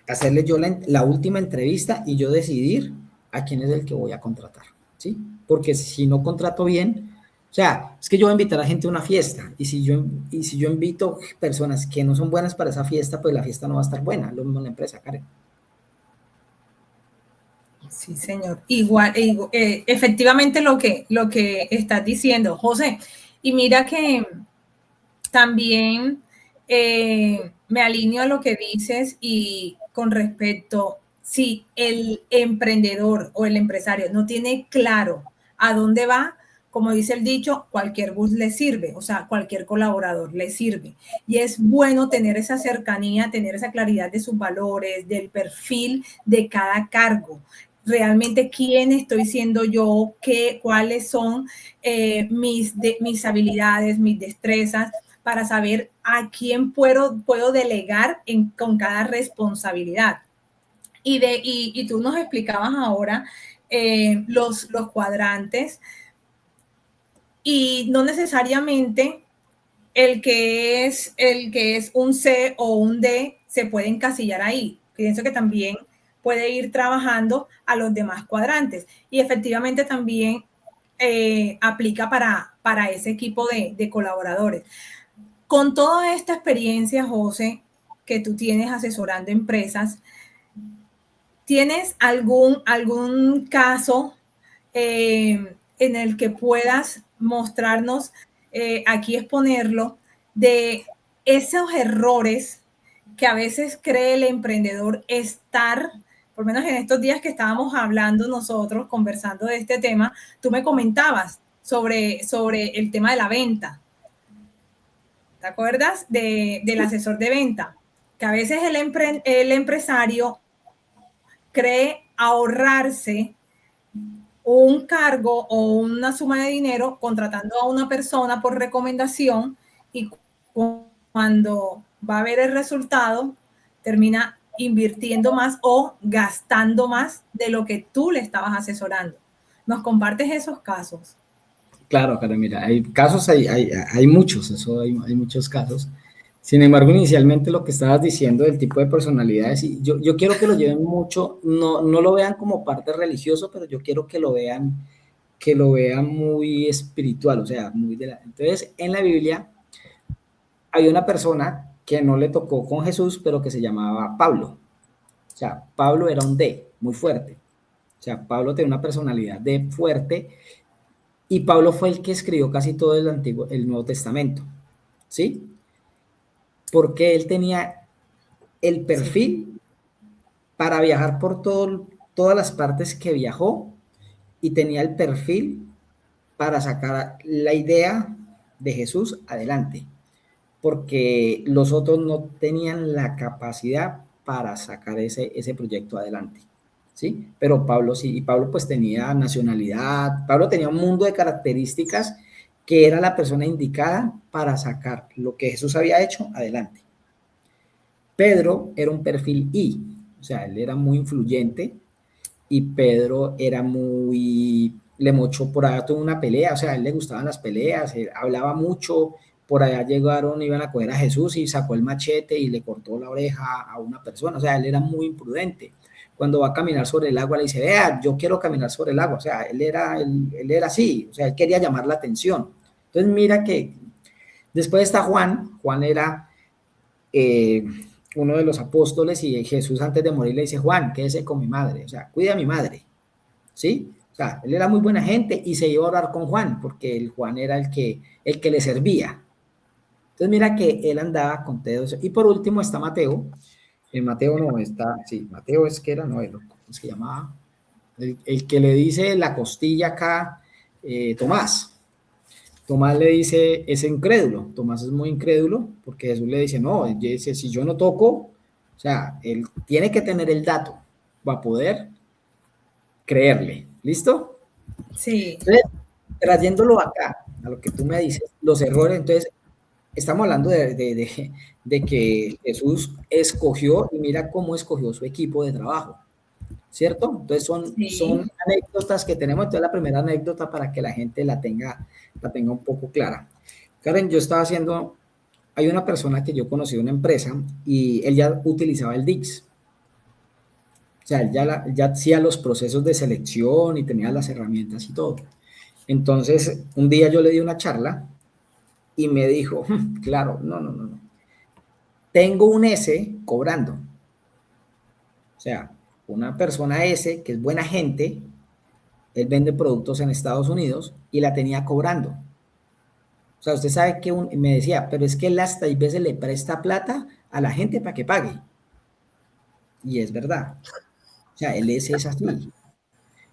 hacerle yo la última entrevista y yo decidir a quién es el que voy a contratar, ¿sí? Porque si no contrato bien, o sea, es que yo voy a invitar a gente a una fiesta y si yo invito personas que no son buenas para esa fiesta, pues la fiesta no va a estar buena, lo mismo en la empresa, Karen. Sí, señor. Igual, efectivamente lo que estás diciendo, José. Y mira que también me alineo a lo que dices y con respecto, si el emprendedor o el empresario no tiene claro a dónde va, como dice el dicho, cualquier bus le sirve, o sea, cualquier colaborador le sirve. Y es bueno tener esa cercanía, tener esa claridad de sus valores, del perfil de cada cargo. Realmente quién estoy siendo yo, cuáles son mis habilidades, mis destrezas, para saber a quién puedo delegar con cada responsabilidad. Y tú nos explicabas ahora los cuadrantes, y no necesariamente el que es un C o un D se puede encasillar ahí. Pienso que también puede ir trabajando a los demás cuadrantes. Y efectivamente también aplica para ese equipo de colaboradores. Con toda esta experiencia, José, que tú tienes asesorando empresas, ¿tienes algún caso en el que puedas mostrarnos, aquí exponerlo, de esos errores que a veces cree el emprendedor estar, por lo menos en estos días que estábamos hablando nosotros, conversando de este tema, tú me comentabas sobre el tema de la venta? ¿Te acuerdas del asesor de venta? Que a veces el empresario cree ahorrarse un cargo o una suma de dinero contratando a una persona por recomendación, y cuando va a ver el resultado termina invirtiendo más o gastando más de lo que tú le estabas asesorando. ¿Nos compartes esos casos? Claro, Karen, mira, hay casos, hay muchos, hay muchos casos. Sin embargo, inicialmente lo que estabas diciendo del tipo de personalidades, y yo quiero que lo lleven mucho, no lo vean como parte religioso, pero yo quiero que lo vean muy espiritual, o sea, muy de la... Entonces, en la Biblia hay una persona que no le tocó con Jesús, pero que se llamaba Pablo. O sea, Pablo era un D, muy fuerte. O sea, Pablo tenía una personalidad D fuerte, y Pablo fue el que escribió casi todo el Nuevo Testamento, ¿sí? Porque él tenía el perfil para viajar por todas las partes que viajó, y tenía el perfil para sacar la idea de Jesús adelante, porque los otros no tenían la capacidad para sacar ese proyecto adelante, ¿sí? Pero Pablo sí, y Pablo pues tenía nacionalidad, Pablo tenía un mundo de características que era la persona indicada para sacar lo que Jesús había hecho adelante. Pedro era un perfil I, o sea, él era muy influyente, y Pedro era le mochó por allá, tuvo una pelea, o sea, a él le gustaban las peleas, él hablaba mucho, por allá iban a coger a Jesús y sacó el machete y le cortó la oreja a una persona, o sea, él era muy imprudente. Cuando va a caminar sobre el agua le dice, vea, yo quiero caminar sobre el agua, o sea, él era así, o sea, él quería llamar la atención. Entonces mira que después está Juan era... uno de los apóstoles, y Jesús antes de morir le dice, Juan, quédese con mi madre, o sea, cuida a mi madre, ¿sí? O sea, él era muy buena gente y se iba a orar con Juan, porque el Juan era el que le servía. Entonces mira que él andaba con todo eso. Y por último está Mateo. Mateo no está, sí, Mateo es que era, no, ¿cómo se llamaba? El que le dice la costilla acá, Tomás. Tomás le dice, es incrédulo. Tomás es muy incrédulo porque Jesús le dice, no, dice, si yo no toco, o sea, él tiene que tener el dato para poder creerle. ¿Listo? Sí. Entonces, trayéndolo acá, a lo que tú me dices, los errores, entonces, estamos hablando de que Jesús escogió, y mira cómo escogió su equipo de trabajo, ¿cierto? Entonces son anécdotas que tenemos. Entonces la primera anécdota para que la gente la tenga un poco clara. Karen, hay una persona que yo conocí en una empresa y él ya utilizaba el DIX. O sea, él ya hacía los procesos de selección y tenía las herramientas y todo. Entonces, un día yo le di una charla y me dijo, claro, no. Tengo un S cobrando. O sea, una persona S que es buena gente, él vende productos en Estados Unidos y la tenía cobrando. O sea, usted sabe que me decía, pero es que él hasta a veces le presta plata a la gente para que pague. Y es verdad. O sea, él es así.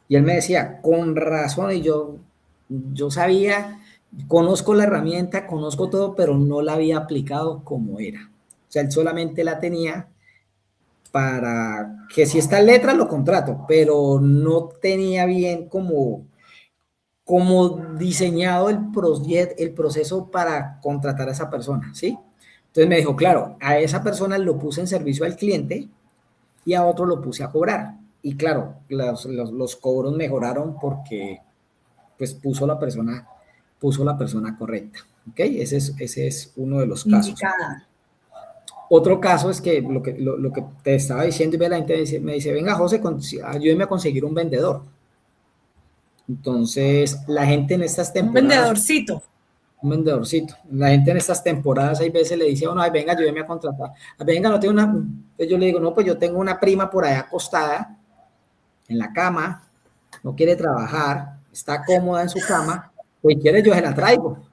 Y él me decía, con razón, y yo sabía, conozco la herramienta, conozco todo, pero no la había aplicado como era. O sea, él solamente la tenía para que si está en letra lo contrato, pero no tenía bien como diseñado el proceso para contratar a esa persona, ¿sí? Entonces me dijo, claro, a esa persona lo puse en servicio al cliente y a otro lo puse a cobrar. Y claro, los cobros mejoraron porque pues puso la persona correcta, ¿ok? Ese es uno de los casos. Indicada. Otro caso es que lo que te estaba diciendo, y la gente me dice, venga, José, ayúdeme a conseguir un vendedor. Entonces, la gente en estas temporadas... Un vendedorcito. La gente en estas temporadas hay veces le dice, bueno, ay, venga, ayúdeme a contratar. Venga, no tengo una... Entonces yo le digo, no, pues yo tengo una prima por allá acostada en la cama, no quiere trabajar, está cómoda en su cama, pues quiere, yo se la traigo.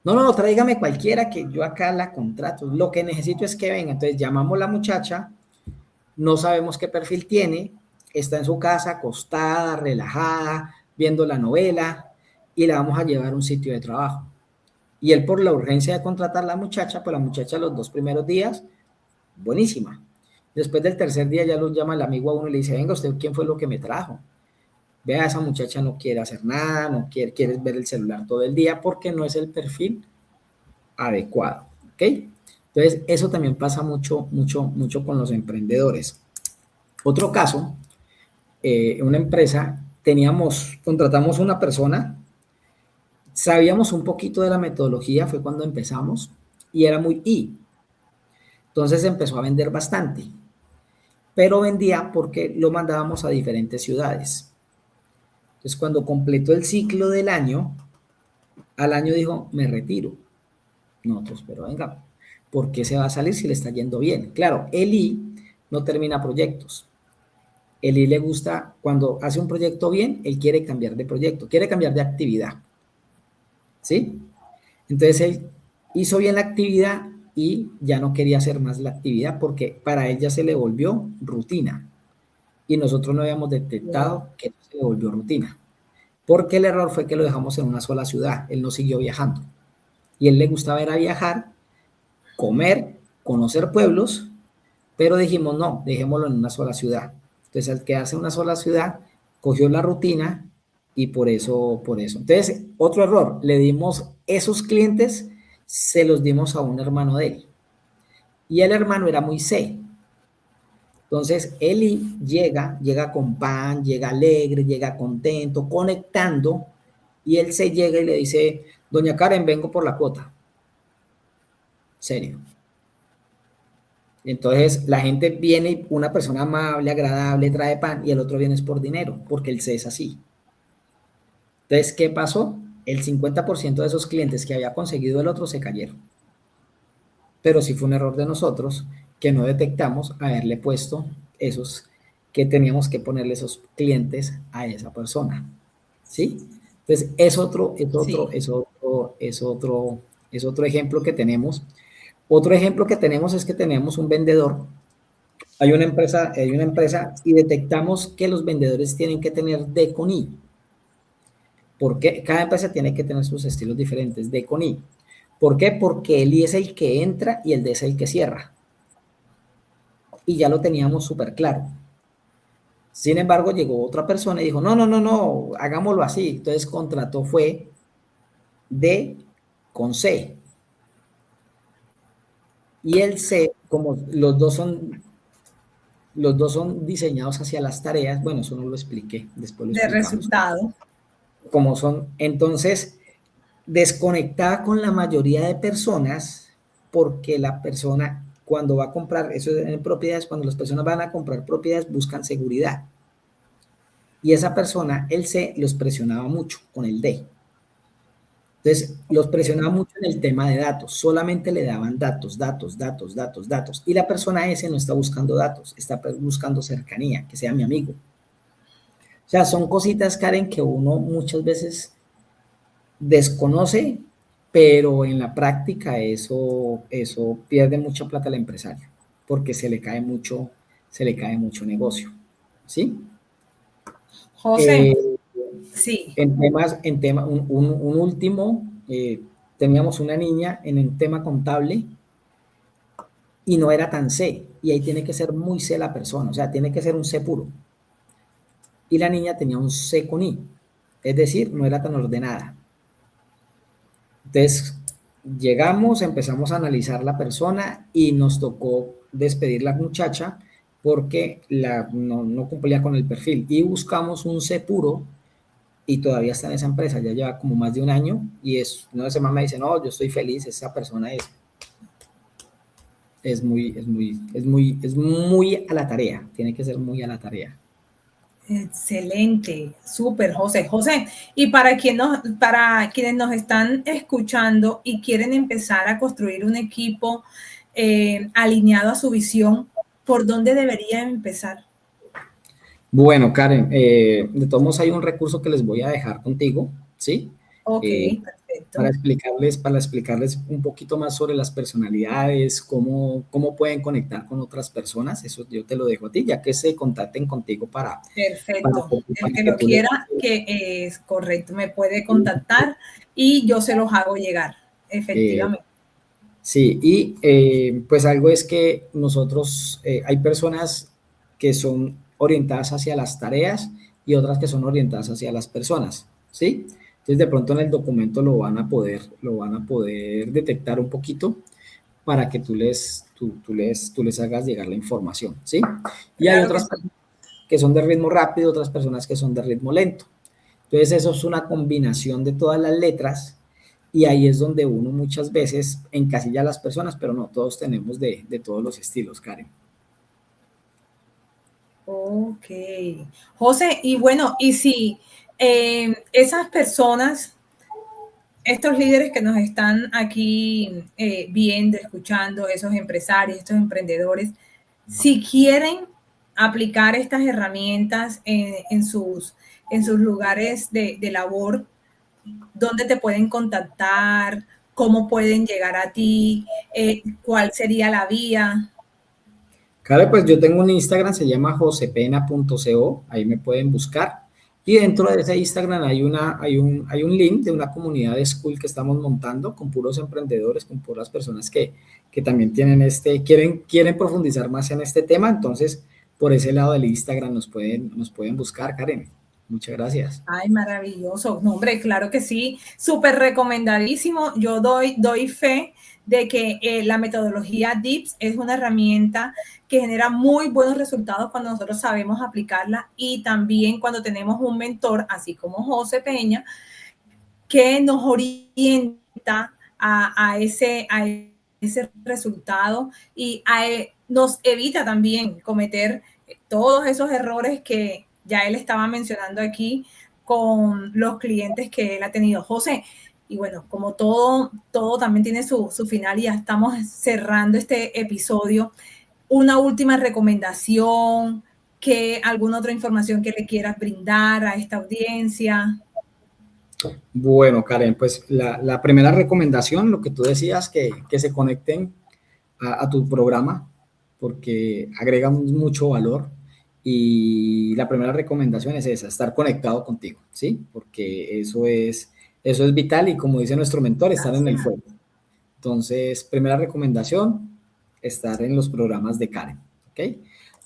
No, tráigame cualquiera que yo acá la contrato. Lo que necesito es que venga. Entonces llamamos a la muchacha, no sabemos qué perfil tiene, está en su casa acostada, relajada, viendo la novela, y la vamos a llevar a un sitio de trabajo. Y él, por la urgencia de contratar a la muchacha, pues la muchacha los 2 primeros días, buenísima. Después del tercer día ya lo llama el amigo a uno y le dice, venga, ¿usted quién fue lo que me trajo? Vea, esa muchacha no quiere hacer nada, no quiere ver el celular todo el día porque no es el perfil adecuado, ¿ok? Entonces, eso también pasa mucho con los emprendedores. Otro caso, una empresa, contratamos una persona, sabíamos un poquito de la metodología, fue cuando empezamos, y era muy I. Entonces empezó a vender bastante, pero vendía porque lo mandábamos a diferentes ciudades. Entonces cuando completó el ciclo del año, al año dijo, me retiro. Nosotros, pero venga, ¿por qué se va a salir si le está yendo bien? Claro, Eli no termina proyectos. Eli le gusta, cuando hace un proyecto bien, él quiere cambiar de proyecto, quiere cambiar de actividad. ¿Sí? Entonces él hizo bien la actividad y ya no quería hacer más la actividad porque para él ya se le volvió rutina. Y nosotros no habíamos detectado que se le volvió rutina. Porque el error fue que lo dejamos en una sola ciudad. Él no siguió viajando. Y él le gustaba era viajar, comer, conocer pueblos, pero dijimos no, dejémoslo en una sola ciudad. Entonces al quedarse en una sola ciudad, cogió la rutina y por eso. Entonces, otro error, le dimos esos clientes, se los dimos a un hermano de él. Y el hermano era muy C. Entonces, Eli llega con pan, llega alegre, llega contento, conectando, y él se llega y le dice, doña Karen, vengo por la cuota. Serio. Entonces, la gente viene, una persona amable, agradable, trae pan, y el otro viene es por dinero, porque el C es así. Entonces, ¿qué pasó? El 50% de esos clientes que había conseguido el otro se cayeron. Pero sí fue un error de nosotros que no detectamos haberle puesto esos, que teníamos que ponerle esos clientes a esa persona. ¿Sí? Entonces, es otro ejemplo que tenemos. Otro ejemplo que tenemos es que tenemos un vendedor. Hay una empresa y detectamos que los vendedores tienen que tener D con I. Porque cada empresa tiene que tener sus estilos diferentes, D con I. ¿Por qué? Porque el I es el que entra y el D es el que cierra. Y ya lo teníamos súper claro. Sin embargo, llegó otra persona y dijo, no, hagámoslo así. Entonces contrató fue D con C. Y el C, como los dos son diseñados hacia las tareas, bueno, eso no lo expliqué, después lo explicamos. De resultado. Como son, entonces, desconectada con la mayoría de personas, porque la persona cuando va a comprar, eso es en propiedades, cuando las personas van a comprar propiedades buscan seguridad. Y esa persona, el C, los presionaba mucho con el D. Entonces, los presionaba mucho en el tema de datos, solamente le daban datos. Y la persona S no está buscando datos, está buscando cercanía, que sea mi amigo. O sea, son cositas, Karen, que uno muchas veces desconoce, pero en la práctica eso pierde mucha plata al empresario, porque se le cae mucho negocio, ¿sí? José, sí. Un último, teníamos una niña en el tema contable y no era tan C, y ahí tiene que ser muy C la persona, o sea, tiene que ser un C puro. Y la niña tenía un C con I, es decir, no era tan ordenada. Entonces, llegamos, empezamos a analizar la persona y nos tocó despedir la muchacha porque no cumplía con el perfil. Y buscamos un C puro y todavía está en esa empresa, ya lleva como más de un año y una semana me dice, no, yo estoy feliz, esa persona es muy a la tarea, tiene que ser muy a la tarea. Excelente, súper, José. José, y para quienes nos están escuchando y quieren empezar a construir un equipo alineado a su visión, ¿por dónde deberían empezar? Bueno, Karen, de todos modos hay un recurso que les voy a dejar contigo, ¿sí? Ok, perfecto. Para explicarles un poquito más sobre las personalidades, cómo pueden conectar con otras personas, eso yo te lo dejo a ti, ya que se contacten contigo para... Perfecto, el que lo quiera, que es correcto, me puede contactar y yo se los hago llegar, efectivamente. Sí, y pues algo es que nosotros, hay personas que son orientadas hacia las tareas y otras que son orientadas hacia las personas, ¿sí? Entonces de pronto en el documento lo van a poder detectar un poquito para que tú les hagas llegar la información, ¿sí? Y hay otras personas que son de ritmo rápido, otras personas que son de ritmo lento. Entonces eso es una combinación de todas las letras y ahí es donde uno muchas veces encasilla a las personas, pero no, todos tenemos de todos los estilos, Karen. Ok. José, y bueno, y si esas personas, estos líderes que nos están aquí viendo, escuchando, esos empresarios, estos emprendedores, si quieren aplicar estas herramientas en sus lugares de labor, ¿dónde te pueden contactar? ¿Cómo pueden llegar a ti? ¿Cuál sería la vía? Claro, pues yo tengo un Instagram, se llama josepena.co, ahí me pueden buscar. Y dentro de ese Instagram hay un link de una comunidad de School que estamos montando con puros emprendedores, con puras personas que también tienen quieren profundizar más en este tema. Entonces, por ese lado del Instagram nos pueden buscar, Karen. Muchas gracias. Ay, maravilloso. No, hombre, claro que sí. Súper recomendadísimo. Yo doy fe de que la metodología DIPS es una herramienta que genera muy buenos resultados cuando nosotros sabemos aplicarla y también cuando tenemos un mentor, así como José Peña, que nos orienta a ese resultado y nos evita también cometer todos esos errores que ya él estaba mencionando aquí con los clientes que él ha tenido. José, y bueno, como todo también tiene su final y ya estamos cerrando este episodio, una última recomendación, alguna otra información que le quieras brindar a esta audiencia. Bueno, Karen, pues la primera recomendación, lo que tú decías, que se conecten a tu programa, porque agregan mucho valor. Y la primera recomendación es esa, estar conectado contigo, ¿sí? Porque eso es vital y como dice nuestro mentor, estar en el fuego. Entonces, primera recomendación, estar en los programas de Karen, ¿ok?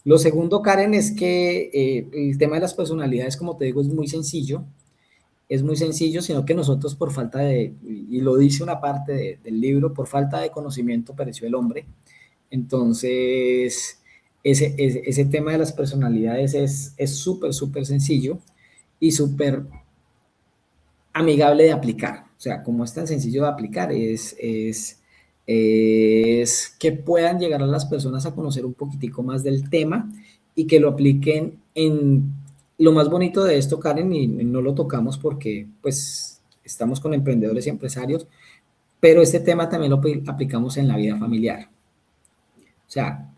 Lo segundo, Karen, es que el tema de las personalidades, como te digo, es muy sencillo, sino que nosotros por falta y lo dice una parte del libro, por falta de conocimiento pereció el hombre. Entonces, ese tema de las personalidades es súper, súper sencillo y súper amigable de aplicar. O sea, como es tan sencillo de aplicar, es que puedan llegar a las personas a conocer un poquitico más del tema y que lo apliquen en lo más bonito de esto, Karen, y no lo tocamos porque pues estamos con emprendedores y empresarios, pero este tema también lo aplicamos en la vida familiar. O sea,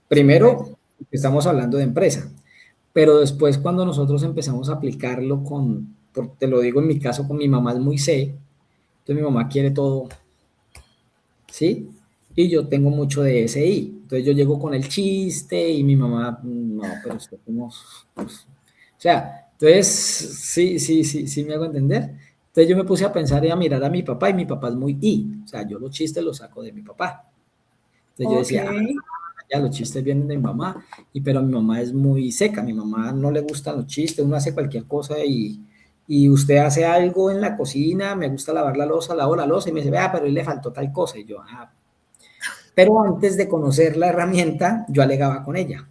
primero estamos hablando de empresa, pero después cuando nosotros empezamos a aplicarlo te lo digo en mi caso, con mi mamá es muy C, entonces mi mamá quiere todo, ¿sí? Y yo tengo mucho de SI, entonces yo llego con el chiste y mi mamá, no, pero usted como, pues, o sea, entonces sí me hago entender. Entonces yo me puse a pensar y a mirar a mi papá y mi papá es muy I, o sea, yo los chistes los saco de mi papá. Entonces yo decía, ya los chistes vienen de mi mamá, pero mi mamá es muy seca, a mi mamá no le gustan los chistes, uno hace cualquier cosa y usted hace algo en la cocina, me gusta lavar la loza, lavo la loza y me dice, vea, pero a él le faltó tal cosa, y yo, pero antes de conocer la herramienta, yo alegaba con ella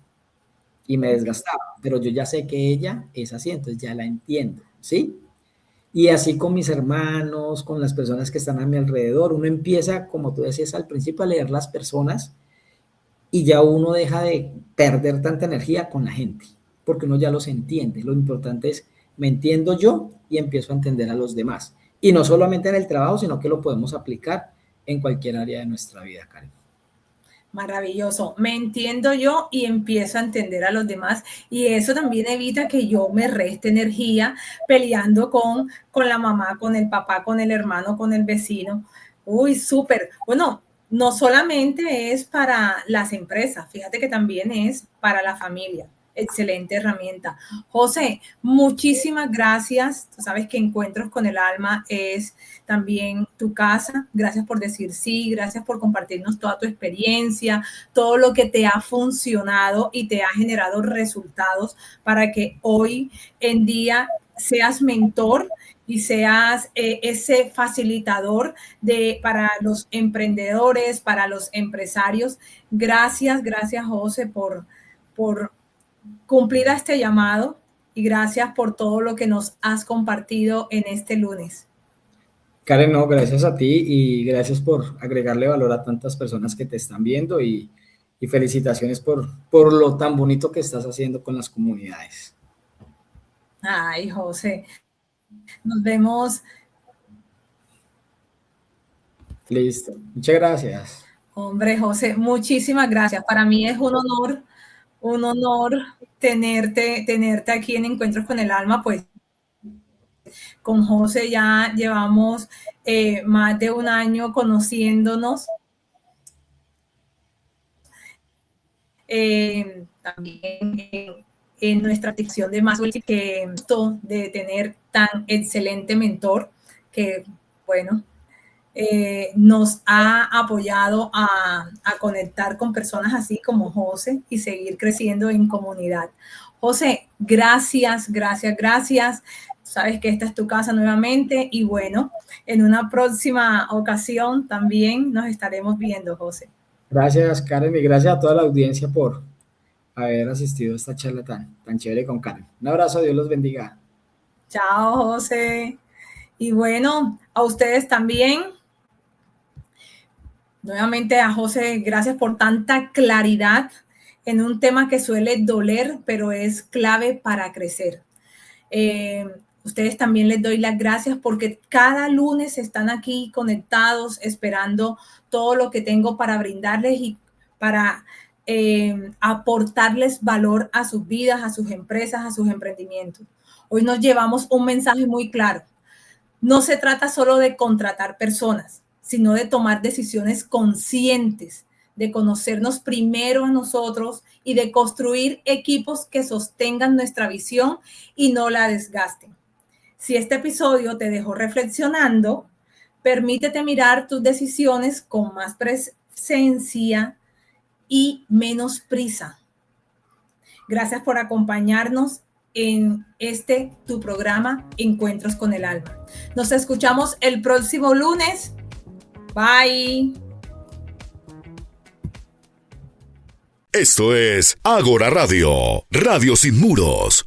y me desgastaba, pero yo ya sé que ella es así, entonces ya la entiendo, ¿sí? Y así con mis hermanos, con las personas que están a mi alrededor, uno empieza, como tú decías al principio, a leer las personas y ya uno deja de perder tanta energía con la gente, porque uno ya los entiende. Lo importante es, me entiendo yo y empiezo a entender a los demás. Y no solamente en el trabajo, sino que lo podemos aplicar en cualquier área de nuestra vida, Karen. Maravilloso. Me entiendo yo y empiezo a entender a los demás. Y eso también evita que yo me reste energía peleando con la mamá, con el papá, con el hermano, con el vecino. Uy, súper. Bueno, no solamente es para las empresas, fíjate que también es para la familia. Excelente herramienta. José, muchísimas gracias. Tú sabes que Encuentros con el Alma es también tu casa. Gracias por decir sí, gracias por compartirnos toda tu experiencia, todo lo que te ha funcionado y te ha generado resultados para que hoy en día seas mentor y seas ese facilitador para los emprendedores, para los empresarios. Gracias, José, por cumplir a este llamado y gracias por todo lo que nos has compartido en este lunes. Karen, no, gracias a ti y gracias por agregarle valor a tantas personas que te están viendo y felicitaciones por lo tan bonito que estás haciendo con las comunidades. Ay, José, nos vemos. Listo, muchas gracias. Hombre, José, muchísimas gracias. Para mí es un honor tenerte aquí en Encuentros con el Alma. Pues con José ya llevamos más de un año conociéndonos. También en nuestra sección de Maxwell, que de tener tan excelente mentor que, bueno, nos ha apoyado a conectar con personas así como José y seguir creciendo en comunidad. José, gracias. Sabes que esta es tu casa nuevamente y bueno, en una próxima ocasión también nos estaremos viendo, José. Gracias, Karen, y gracias a toda la audiencia por haber asistido a esta charla tan chévere con Karen. Un abrazo, Dios los bendiga. Chao, José. Y bueno, a ustedes también. Nuevamente a José, gracias por tanta claridad en un tema que suele doler, pero es clave para crecer. Ustedes también les doy las gracias porque cada lunes están aquí conectados, esperando todo lo que tengo para brindarles y para aportarles valor a sus vidas, a sus empresas, a sus emprendimientos. Hoy nos llevamos un mensaje muy claro. No se trata solo de contratar personas, sino de tomar decisiones conscientes, de conocernos primero a nosotros y de construir equipos que sostengan nuestra visión y no la desgasten. Si este episodio te dejó reflexionando, permítete mirar tus decisiones con más presencia y menos prisa. Gracias por acompañarnos en tu programa Encuentros con el Alma. Nos escuchamos el próximo lunes. Bye. Esto es Ágora Radio, Radio Sin Muros,